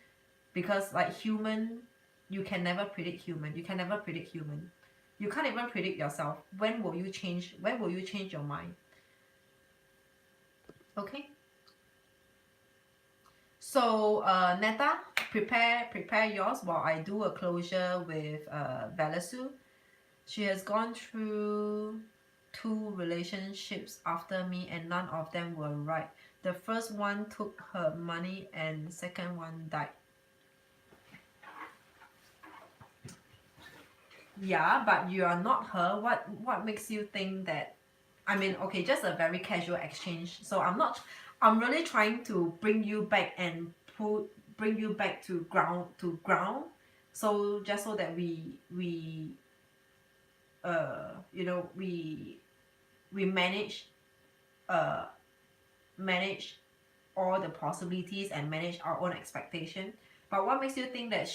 because like human, you can never predict human. You can never predict human. You can't even predict yourself. When will you change your mind? Okay. So Netta, prepare yours while I do a closure with Velasu. She has gone through 2 relationships after me and none of them were right. The first one took her money and second one died. Yeah, but you are not her. What makes you think that? I mean, okay, just a very casual exchange. So I'm really trying to bring you back and bring you back to ground. So just so that we you know we uh manage all the possibilities and manage our own expectation. But what makes you think that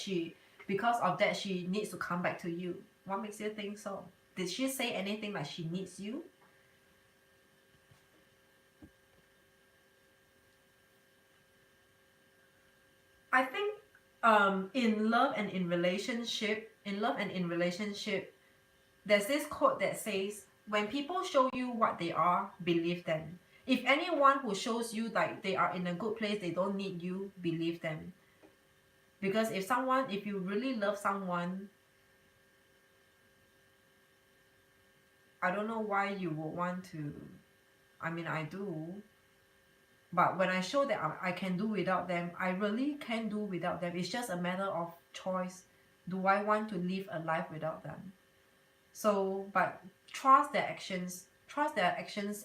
because of that she needs to come back to you? What makes you think so? Did she say anything like she needs you? I think in love and in relationship, there's this quote that says, when people show you what they are, believe them. If anyone who shows you that they are in a good place, they don't need you, believe them. Because if you really love someone, I don't know why you would want to. I mean, I do. But when I show that I can do without them, I really can do without them. It's just a matter of choice. Do I want to live a life without them? So, but trust their actions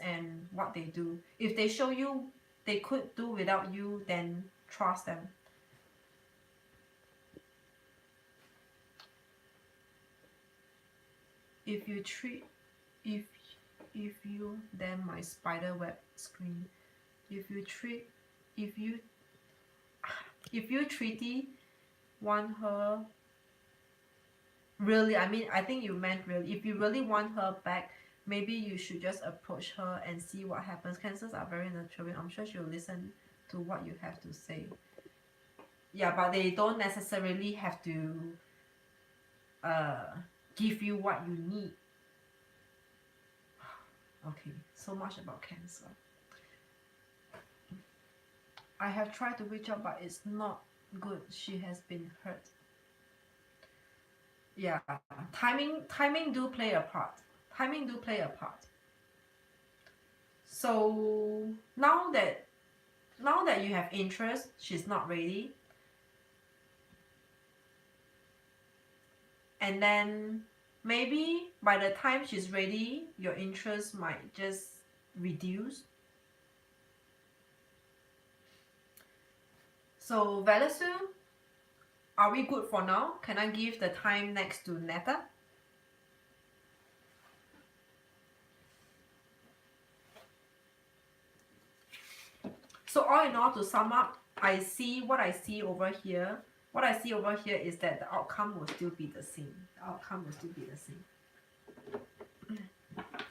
and what they do. If they show you they could do without you, then trust them. If you treat if you then my spider web screen. If you treaty want her really, I mean, I think you meant really. If you really want her back, maybe you should just approach her and see what happens. Cancers are very nurturing. I'm sure she'll listen to what you have to say. Yeah, but they don't necessarily have to give you what you need. Okay, so much about Cancer. I have tried to reach out, but it's not good. She has been hurt. Yeah, timing do play a part. Timing do play a part. So now that you have interest, she's not ready. And then maybe by the time she's ready, your interest might just reduce. So Velasu, are we good for now? Can I give the time next to Netta? So all in all, to sum up, what I see over here is that the outcome will still be the same.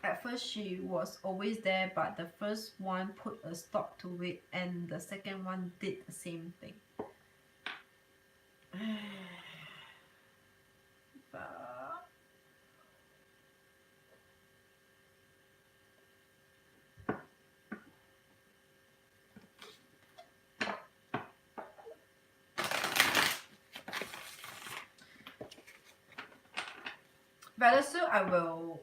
At first she was always there, but the first one put a stop to it and the second one did the same thing. Velasu, I will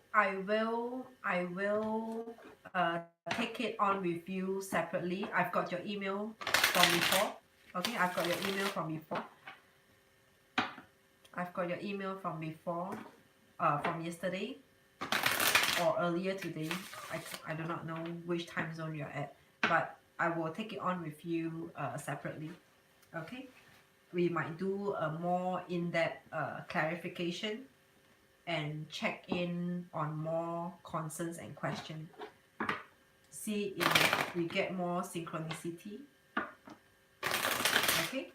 take it on with you separately. I've got your email from before. Okay, I've got your email from before. From yesterday or earlier today. I do not know which time zone you're at, but I will take it on with you separately. Okay, we might do a more in-depth clarification and check in on more concerns and questions. See if we get more synchronicity. Okay,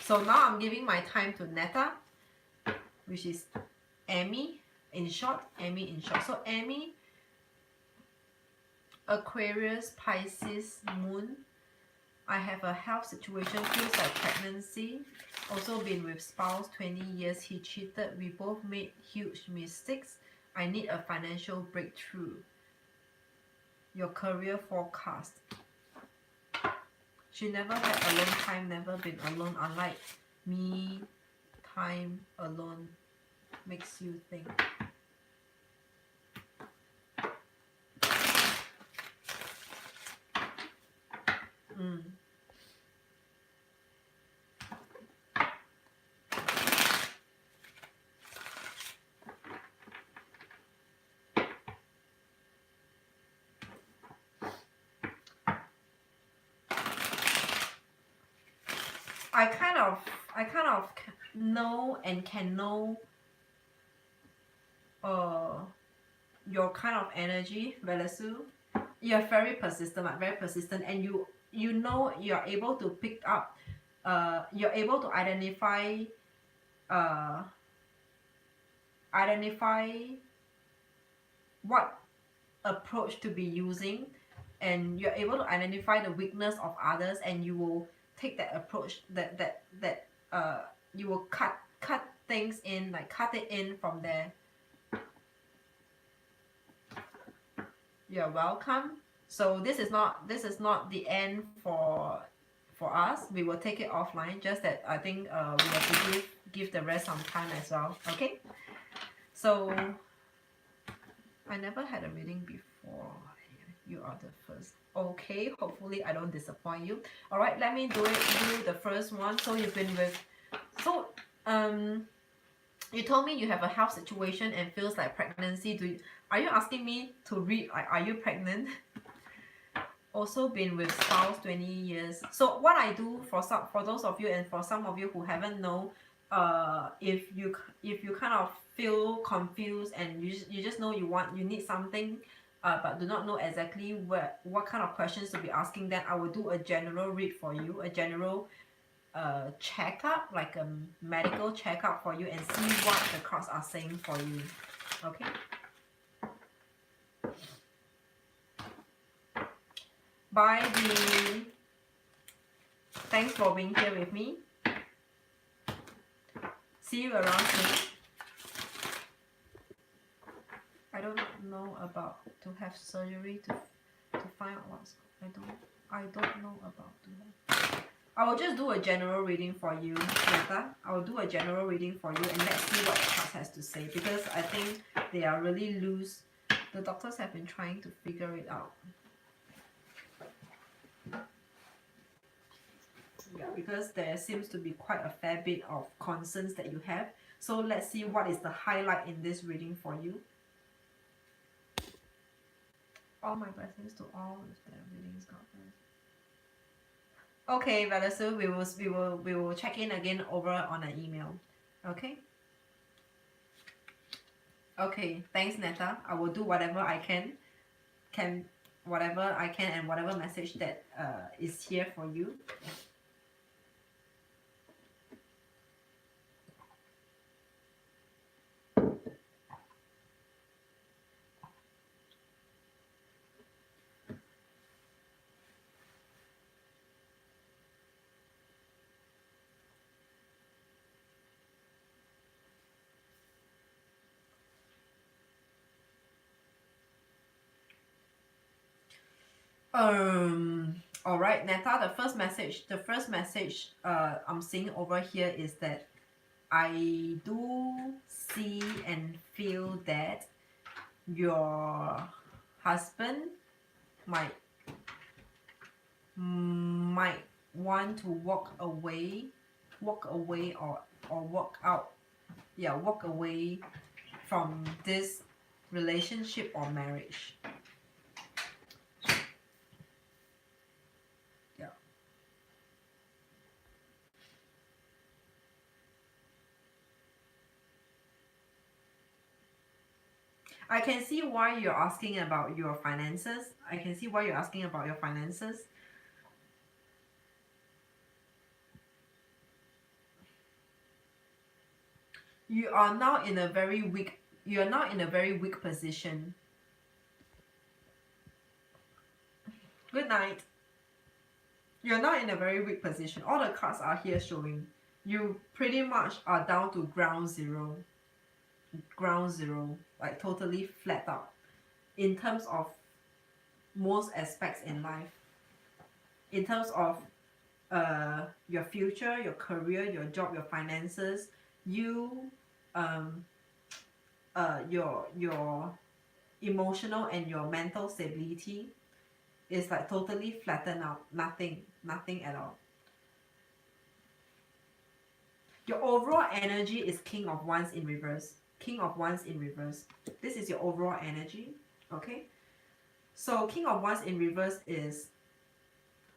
so now I'm giving my time to Netta, which is Amy in short. So Amy, Aquarius, Pisces, Moon. I have a health situation, feels like pregnancy. Also been with spouse 20 years. He cheated. We both made huge mistakes. I need a financial breakthrough. Your career forecast. She never had alone time, never been alone, unlike me. Time alone makes you think. Mm. I kind of know and can know your kind of energy, Velasu. You're very persistent, like very persistent, and you know you're able to pick up, you're able to uh identify what approach to be using, and you're able to identify the weakness of others, and you will take that approach that you will cut things in, like cut it in from there. You're welcome. So this is not the end for us. We will take it offline, just that I think we have to give the rest some time as well. Okay, so I never had a reading before. You are the first. Okay, hopefully I don't disappoint you. All right, let me do the first one. So you've been with, so you told me you have a health situation and feels like pregnancy. Are you asking me to read, like, are you pregnant? Also been with spouse 20 years. So what I do for those of you, and for some of you who haven't know, if you kind of feel confused and you just know you need something, but do not know exactly what kind of questions to be asking, then I will do a general read for you, a general checkup, like a medical checkup for you, and see what the cards are saying for you. Okay. Bye, Dee. Thanks for being here with me. See you around soon. I don't know about to have surgery to find out what's I don't know about to have. I will just do a general reading for you, Nata. I will do a general reading for you, and let's see what the card has to say, because I think they are really loose. The doctors have been trying to figure it out. Yeah, because there seems to be quite a fair bit of concerns that you have. So let's see what is the highlight in this reading for you. All my blessings to all with their readings, God bless. Okay, Velasu, we will check in again over on an email. Okay. Okay, thanks, Netta. I will do whatever I can whatever I can, and whatever message that is here for you. All right, Netta, the first message I'm seeing over here is that I do see and feel that your husband might want to walk away or walk out, yeah, walk away from this relationship or marriage. Yeah. I can see why you're asking about your finances. I can see why you're asking about your finances. You are now in a very weak position. Good night. You're not in a very weak position. All the cards are here showing you pretty much are down to ground zero, like totally flat out in terms of most aspects in life. In terms of your future, your career, your job, your finances, you um your emotional and your mental stability is like totally flattened out. Nothing at all. Your overall energy is King of Wands in reverse. King of Wands in reverse. This is your overall energy. Okay. So King of Wands in reverse is,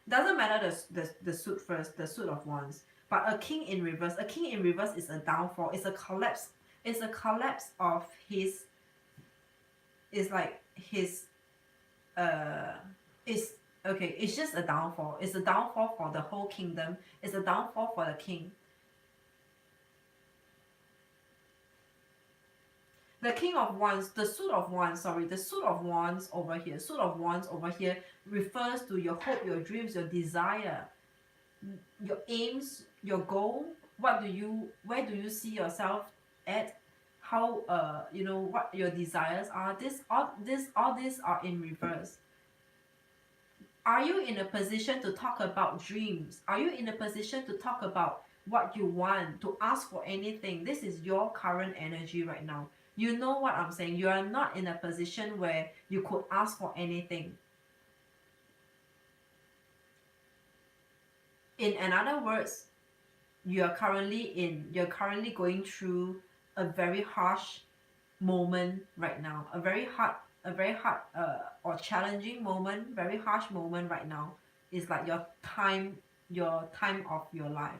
doesn't matter the suit first, the suit of Wands. But a king in reverse, is a downfall. It's a collapse. It's a collapse of his. It's like his. It's okay. It's just a downfall. It's a downfall for the whole kingdom. It's a downfall for the king. The King of Wands, the suit of Wands, the suit of Wands over here, refers to your hope, your dreams, your desire, your aims, your goal. Where do you see yourself at? How what your desires are. All these are in reverse. Are you in a position to talk about dreams? Are you in a position to talk about what you want, to ask for anything? This is your current energy right now. You know what I'm saying? You are not in a position where you could ask for anything. In other words, you're currently going through a very harsh moment right now, a very hard or challenging moment, very harsh moment right now. Is like your time of your life,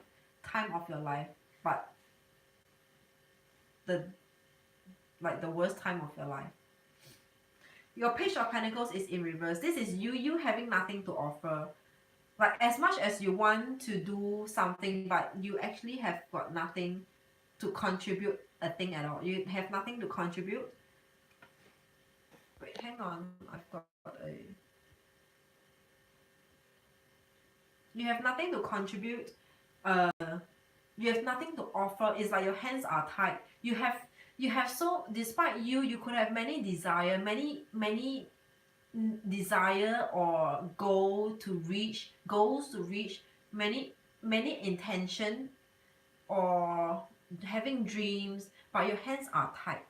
but the worst time of your life. Your Page of Pentacles is in reverse. This is you having nothing to offer. Like, as much as you want to do something, but you actually have got nothing to contribute a thing at all. You have nothing to contribute. Wait, hang on. I've got a... You have nothing to contribute. You have nothing to offer. It's like your hands are tied. You have so, despite you could have many desire or goals to reach, many intention or having dreams, but your hands are tied.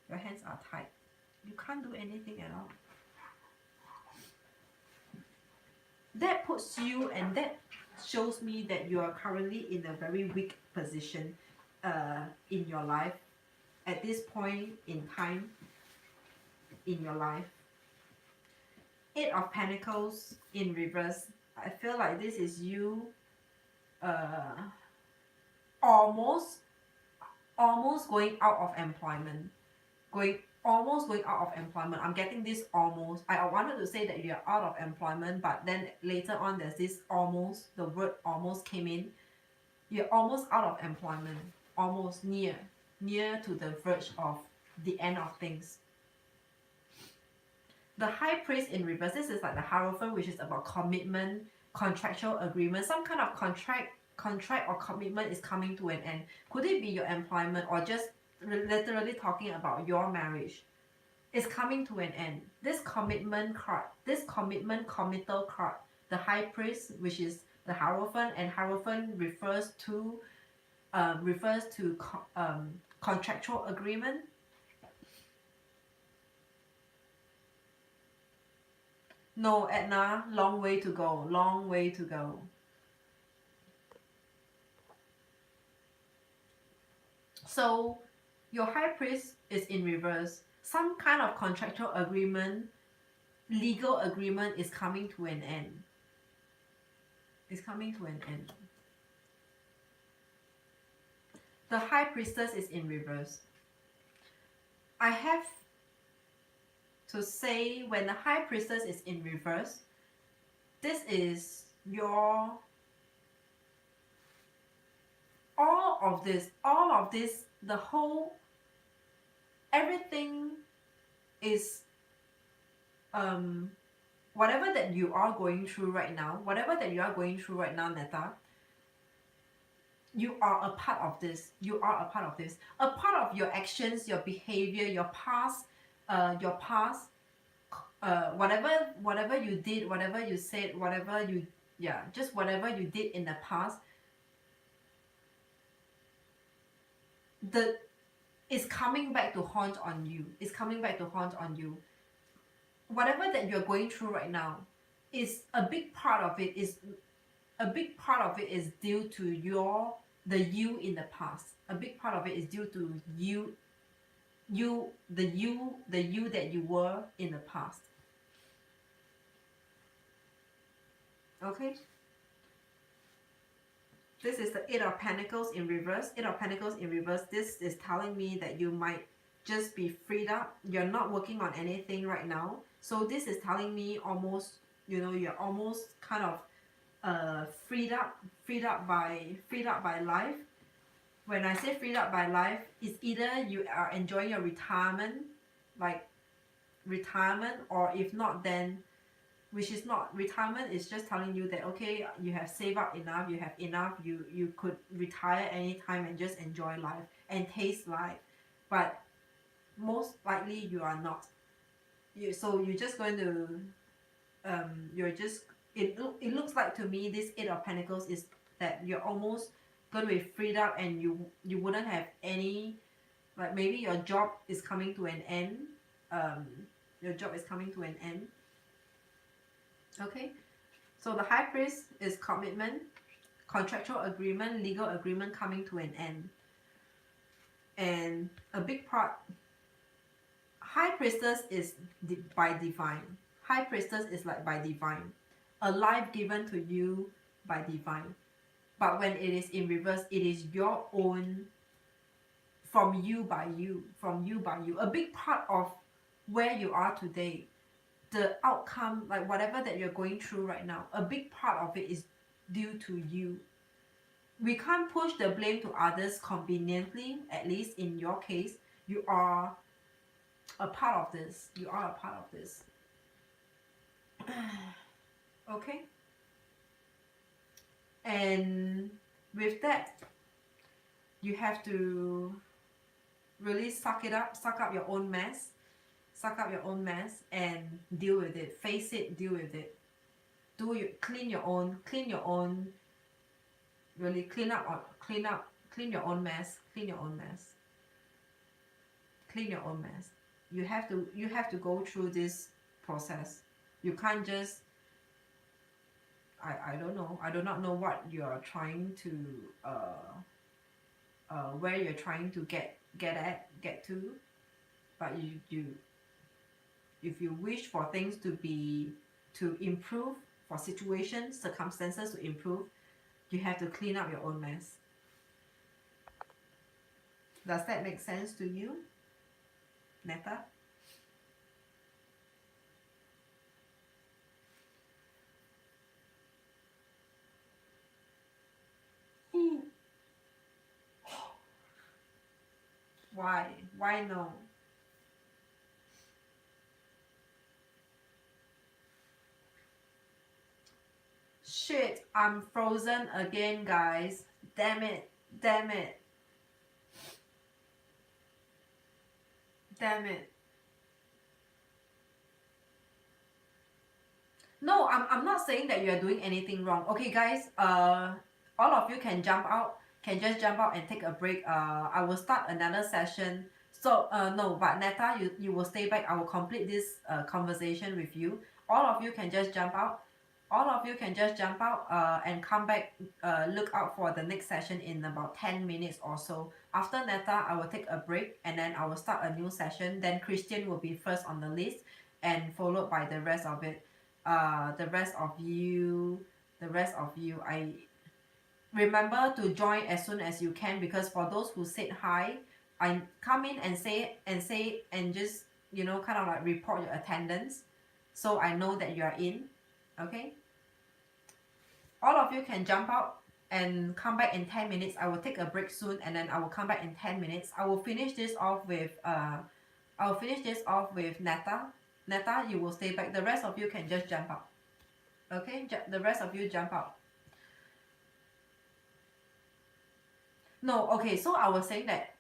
You can't do anything at all. That puts you, and that shows me that you are currently in a very weak position in your life at this point in time in your life. Eight of Pentacles in reverse. I feel like this is you almost going out of employment. Almost going out of employment. I'm getting this almost. I wanted to say that you're out of employment, but then later on there's this almost. The word almost came in. You're almost out of employment. Almost near to the verge of the end of things. The High Priest in reverse. This is like the Hierophant, which is about commitment, contractual agreement. Some kind of contract or commitment is coming to an end. Could it be your employment, or just literally talking about your marriage? Is coming to an end. This commitment card, committal card, the High Priest, which is the Hierophant, and Hierophant refers to contractual agreement. No, Edna, long way to go. So your High Priest is in reverse. Some kind of contractual agreement, legal agreement is coming to an end. The High Priestess is in reverse. I have to say, when the High Priestess is in reverse, this is your all of this, the whole, everything is whatever that you are going through right now, Netta, you are a part of this. A part of your actions, your behavior, your past, whatever you did, whatever you said, whatever Yeah, just whatever you did in the past, the it's coming back to haunt on you. It's coming back to haunt on you. Whatever that you're going through right now, is a big part of it is a big part of it is due to the you in the past. A big part of it is due to the you that you were in the past. Okay, this is the Eight of Pentacles in reverse. Eight of Pentacles in reverse, this is telling me that you might just be freed up. You're not working on anything right now, so this is telling me almost, you're almost kind of freed up by life. When I say freed up by life, it's either you are enjoying your retirement, like retirement, or if not, then which is not retirement, is just telling you that okay, you have saved up enough, you have enough, you could retire anytime and just enjoy life and taste life. But most likely you are not. So you're just going to you're just it looks like to me this Eight of Pentacles is that you're almost going to be freed up, and you wouldn't have any, like maybe your job is coming to an end. Your job is coming to an end. Okay, so the High Priest is commitment, contractual agreement, legal agreement coming to an end. And a big part, High Priestess is by divine. High Priestess is like by divine, a life given to you by divine. But when it is in reverse, it is your own, from you by you, from you by you. A big part of where you are today, the outcome, like whatever that you're going through right now, a big part of it is due to you. We can't push the blame to others conveniently. At least in your case, you are a part of this. You are a part of this. Okay, and with that, you have to really suck up your own mess, and deal with it. Face it, deal with it. Clean your own, really clean your own mess. You have to go through this process. You can't just, I don't know, I do not know what you're trying to where you're trying to get to, but you if you wish for things to improve, for situations, circumstances to improve, you have to clean up your own mess. Does that make sense to you, Netta? Why no? Shit, I'm frozen again, guys. Damn it. No, I'm not saying that you are doing anything wrong. Okay, guys, all of you can just jump out and take a break. I will start another session. So, no, but Netta, you will stay back. I will complete this conversation with you. All of you can just jump out. And come back. Look out for the next session in about 10 minutes or so. After Netta, I will take a break and then I will start a new session. Then Christian will be first on the list and followed by the rest of it. The rest of you, I remember to join as soon as you can, because for those who said hi, I come in and say and just kind of like report your attendance, so I know that you are in. Okay, all of you can jump out and come back in 10 minutes. I will take a break soon and then I will come back in 10 minutes. I will finish this off with Netta. Netta, you will stay back. The rest of you can just jump out. Okay, the rest of you jump out. No, okay, so I was saying that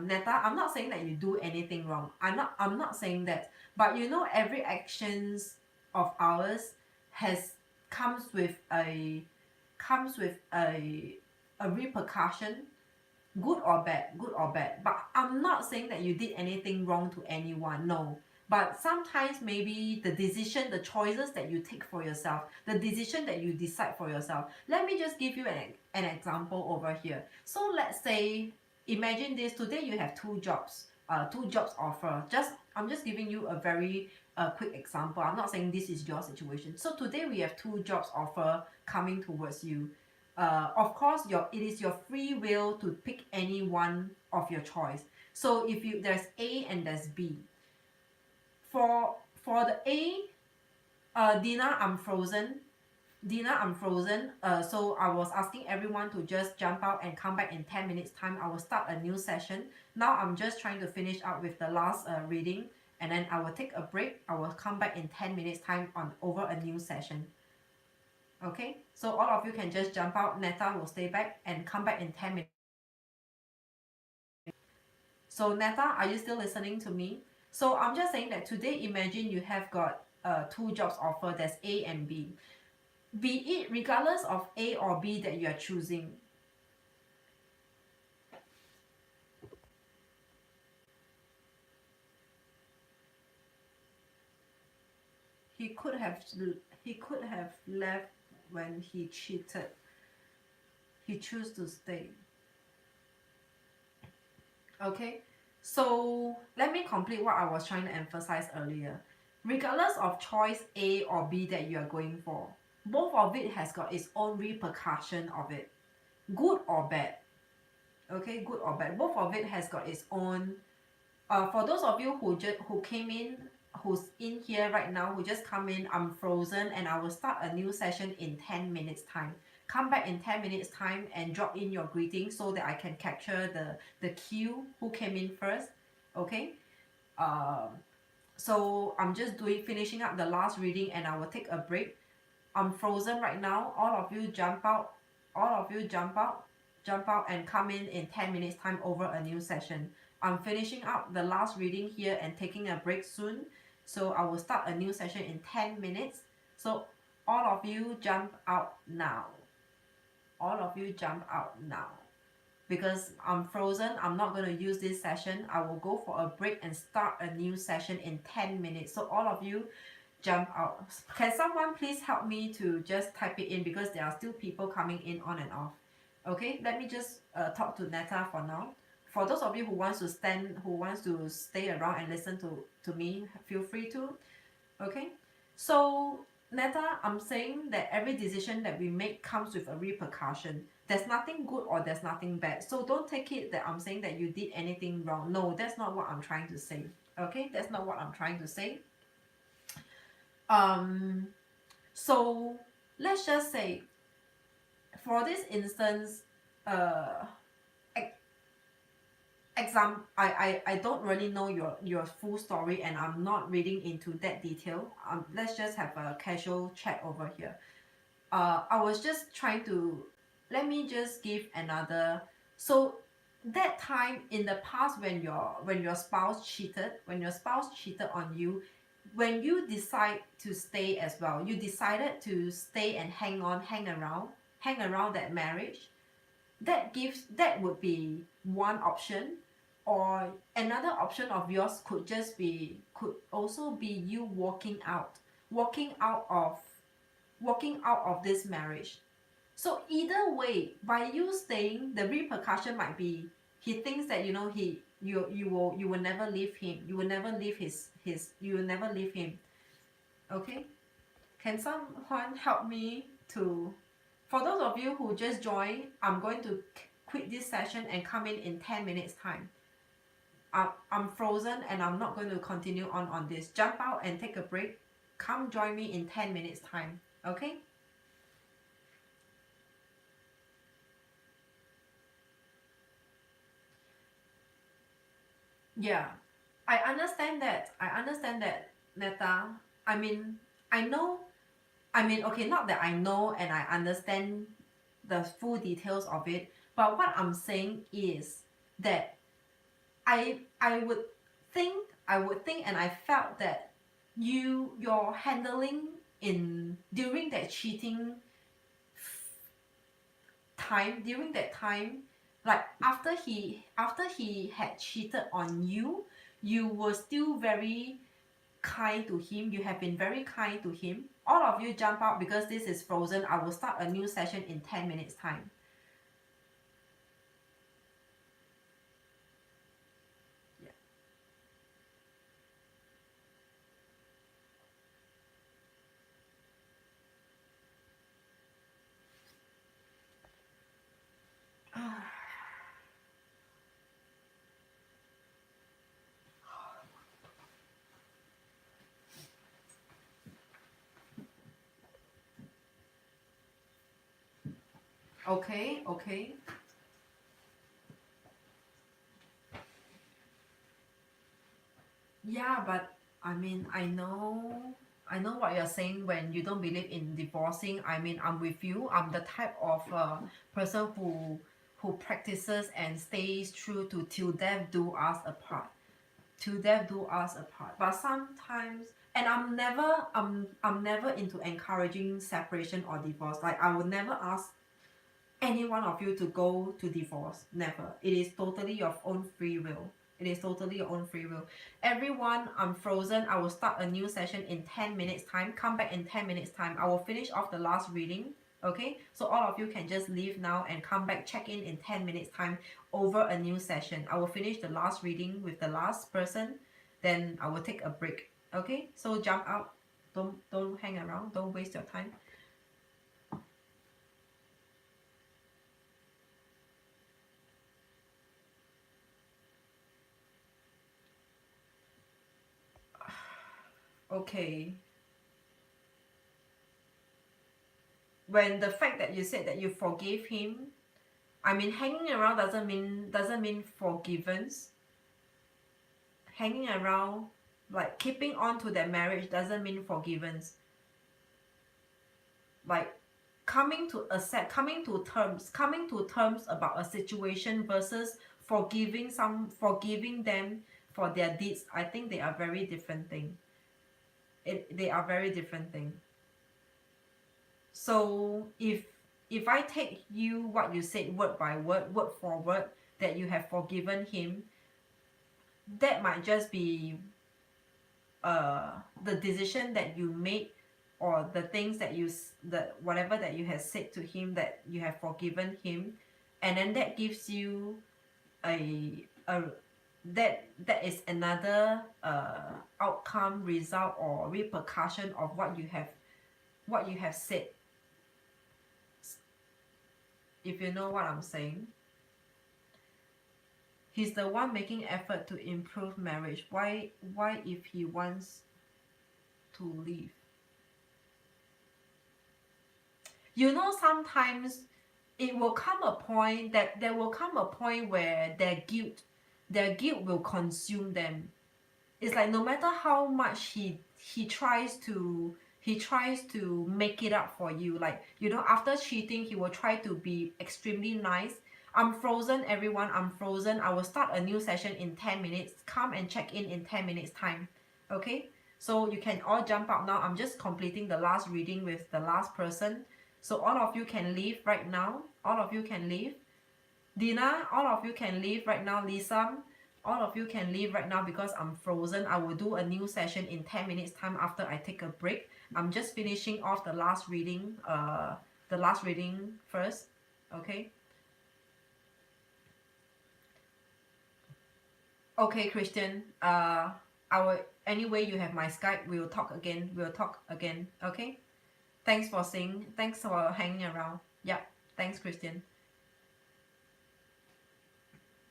Netta, I'm not saying that you do anything wrong. I'm not saying that. But every actions of ours has comes with a comes with a repercussion, good or bad, good or bad. But I'm not saying that you did anything wrong to anyone, no. But sometimes maybe the decision, the choices that you take for yourself, the decision that you decide for yourself. Let me just give you an example over here. So let's say, imagine this, today you have two jobs offer. I'm just giving you a very quick example. I'm not saying this is your situation. So today we have two jobs offer coming towards you. Of course, it is your free will to pick any one of your choice. So if you there's A and there's B. For the A, Dina, I'm frozen. So I was asking everyone to just jump out and come back in 10 minutes time. I will start a new session. Now I'm just trying to finish up with the last reading, and then I will take a break. I will come back in 10 minutes time on over a new session. Okay, so all of you can just jump out. Netta will stay back and come back in 10 minutes. So Netta, are you still listening to me? So I'm just saying that today, imagine you have got two jobs offer. There's A and B. Be it regardless of A or B that you are choosing. He could have left when he cheated. He chose to stay. Okay, so let me complete what I was trying to emphasize earlier. Regardless of choice A or B that you are going for, both of it has got its own repercussion of it, good or bad. Okay, good or bad, both of it has got its own. For those of you who came in, who's in here right now, who just come in, I'm frozen and I will start a new session in 10 minutes time. Come back in 10 minutes time and drop in your greeting so that I can capture the queue who came in first. Okay, so I'm just finishing up the last reading and I will take a break. I'm frozen right now. All of you jump out. Jump out and come in 10 minutes time over a new session. I'm finishing up the last reading here and taking a break soon. So I will start a new session in 10 minutes. So all of you jump out now. All of you jump out now. Because I'm frozen, I'm not going to use this session. I will go for a break and start a new session in 10 minutes. So all of you jump out. Can someone please help me to just type it in because there are still people coming in on and off. Okay, let me just talk to Netta for now. For those of you who wants to stay around and listen to me, feel free to. Okay, so Netta, I'm saying that every decision that we make comes with a repercussion. There's nothing good or there's nothing bad. So don't take it that I'm saying that you did anything wrong. No, that's not what I'm trying to say. Okay, that's not what I'm trying to say. So let's just say, for this instance, I don't really know your full story and I'm not reading into that detail. Let's just have a casual chat over here. I was just trying to, let me just give another. So that time in the past when your spouse cheated on you, when you decide to stay as well, you decided to stay and hang around that marriage, that would be one option. Or another option of yours could also be you walking out of this marriage. So either way, by you staying, the repercussion might be he thinks that you will never leave him. You will never leave you will never leave him. Okay? Can someone help me to, for those of you who just joined, I'm going to quit this session and come in 10 minutes time. I'm frozen and I'm not going to continue on this. Jump out and take a break. Come join me in 10 minutes time. Okay? Yeah, I understand that. Netta. I mean, okay, not that I know and I understand the full details of it, but what I'm saying is that I would think and I felt that your handling during that cheating time, during that time, like after he had cheated on you, you were still very kind to him. You have been very kind to him. All of you jump out because this is frozen. I will start a new session in 10 minutes time. Yeah. Okay, okay. Yeah, but I mean, I know what you're saying when you don't believe in divorcing. I mean, I'm with you. I'm the type of person who practices and stays true to till death do us apart. Till death do us apart. But sometimes, and I'm never into encouraging separation or divorce. Like I would never ask any one of you to go to divorce. Never. It is totally your own free will. It is totally your own free will. Everyone, I'm frozen. I will start a new session in 10 minutes time. Come back in 10 minutes time. I will finish off the last reading. Okay, so all of you can just leave now and come back, check in 10 minutes time over a new session. I will finish the last reading with the last person, then I will take a break. Okay, so jump out. Don't hang around. Don't waste your time. Okay. When the fact that you said that you forgave him, I mean hanging around doesn't mean forgiveness. Hanging around, like keeping on to that marriage, doesn't mean forgiveness. Like coming to terms about a situation versus forgiving them for their deeds, I think they are very different thing. They are very different thing. So if I take you what you said word by word, word for word, that you have forgiven him, that might just be the decision that you made, or the things that whatever that you have said to him, that you have forgiven him, and then that gives you a that is another outcome, result, or repercussion of what you have said, if you know what I'm saying. He's the one making effort to improve marriage. Why if he wants to leave? You know, sometimes it will come a point that there will come a point where their guilt will consume them. It's like no matter how much he tries to make it up for you, like, you know, after cheating he will try to be extremely nice. I'm frozen, everyone. I'm frozen. I will start a new session in 10 minutes. Come and check in 10 minutes time. Okay, so you can all jump out now. I'm just completing the last reading with the last person, so all of you can leave right now. All of you can leave. Dina, all of you can leave right now. Lisa, all of you can leave right now because I'm frozen. I will do a new session in 10 minutes time after I take a break. I'm just finishing off the last reading first. Okay. Okay, Christian. I will, anyway, you have my Skype. We'll talk again. Okay. Thanks for saying. Thanks for hanging around. Yep. Thanks, Christian.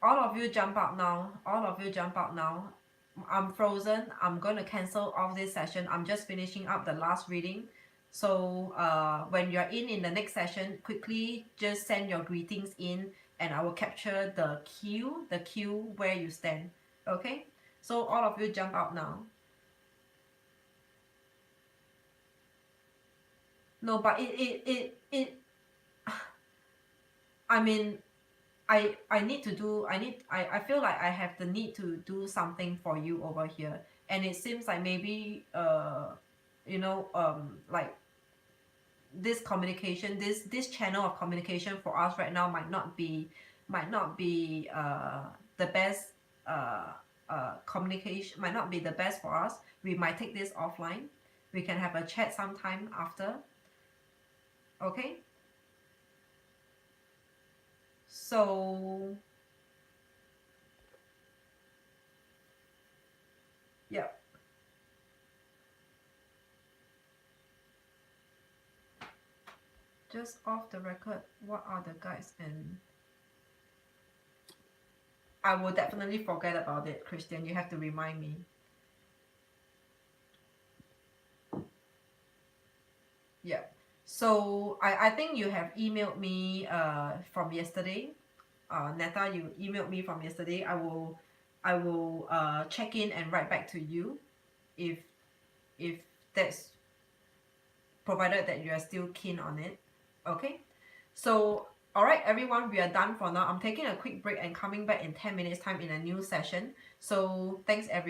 All of you jump out now. All of you jump out now. I'm frozen. I'm going to cancel off this session. I'm just finishing up the last reading. So when you're in the next session, quickly just send your greetings in, and I will capture the queue where you stand. Okay? So all of you jump out now. No, but it I mean, I need to do, I feel like I have the need to do something for you over here, and it seems like maybe you know, like this communication, this channel of communication for us right now might not be the best communication, might not be the best for us. We might take this offline. We can have a chat sometime after. Okay, so yeah. Just off the record, what are the guides? And I will definitely forget about it, Christian. You have to remind me. Yeah. So I think you have emailed me from yesterday. Netta, you emailed me from yesterday. I will check in and write back to you if if that's provided that you are still keen on it. Okay. So all right, everyone, we are done for now. I'm taking a quick break and coming back in 10 minutes time in a new session. So thanks everyone.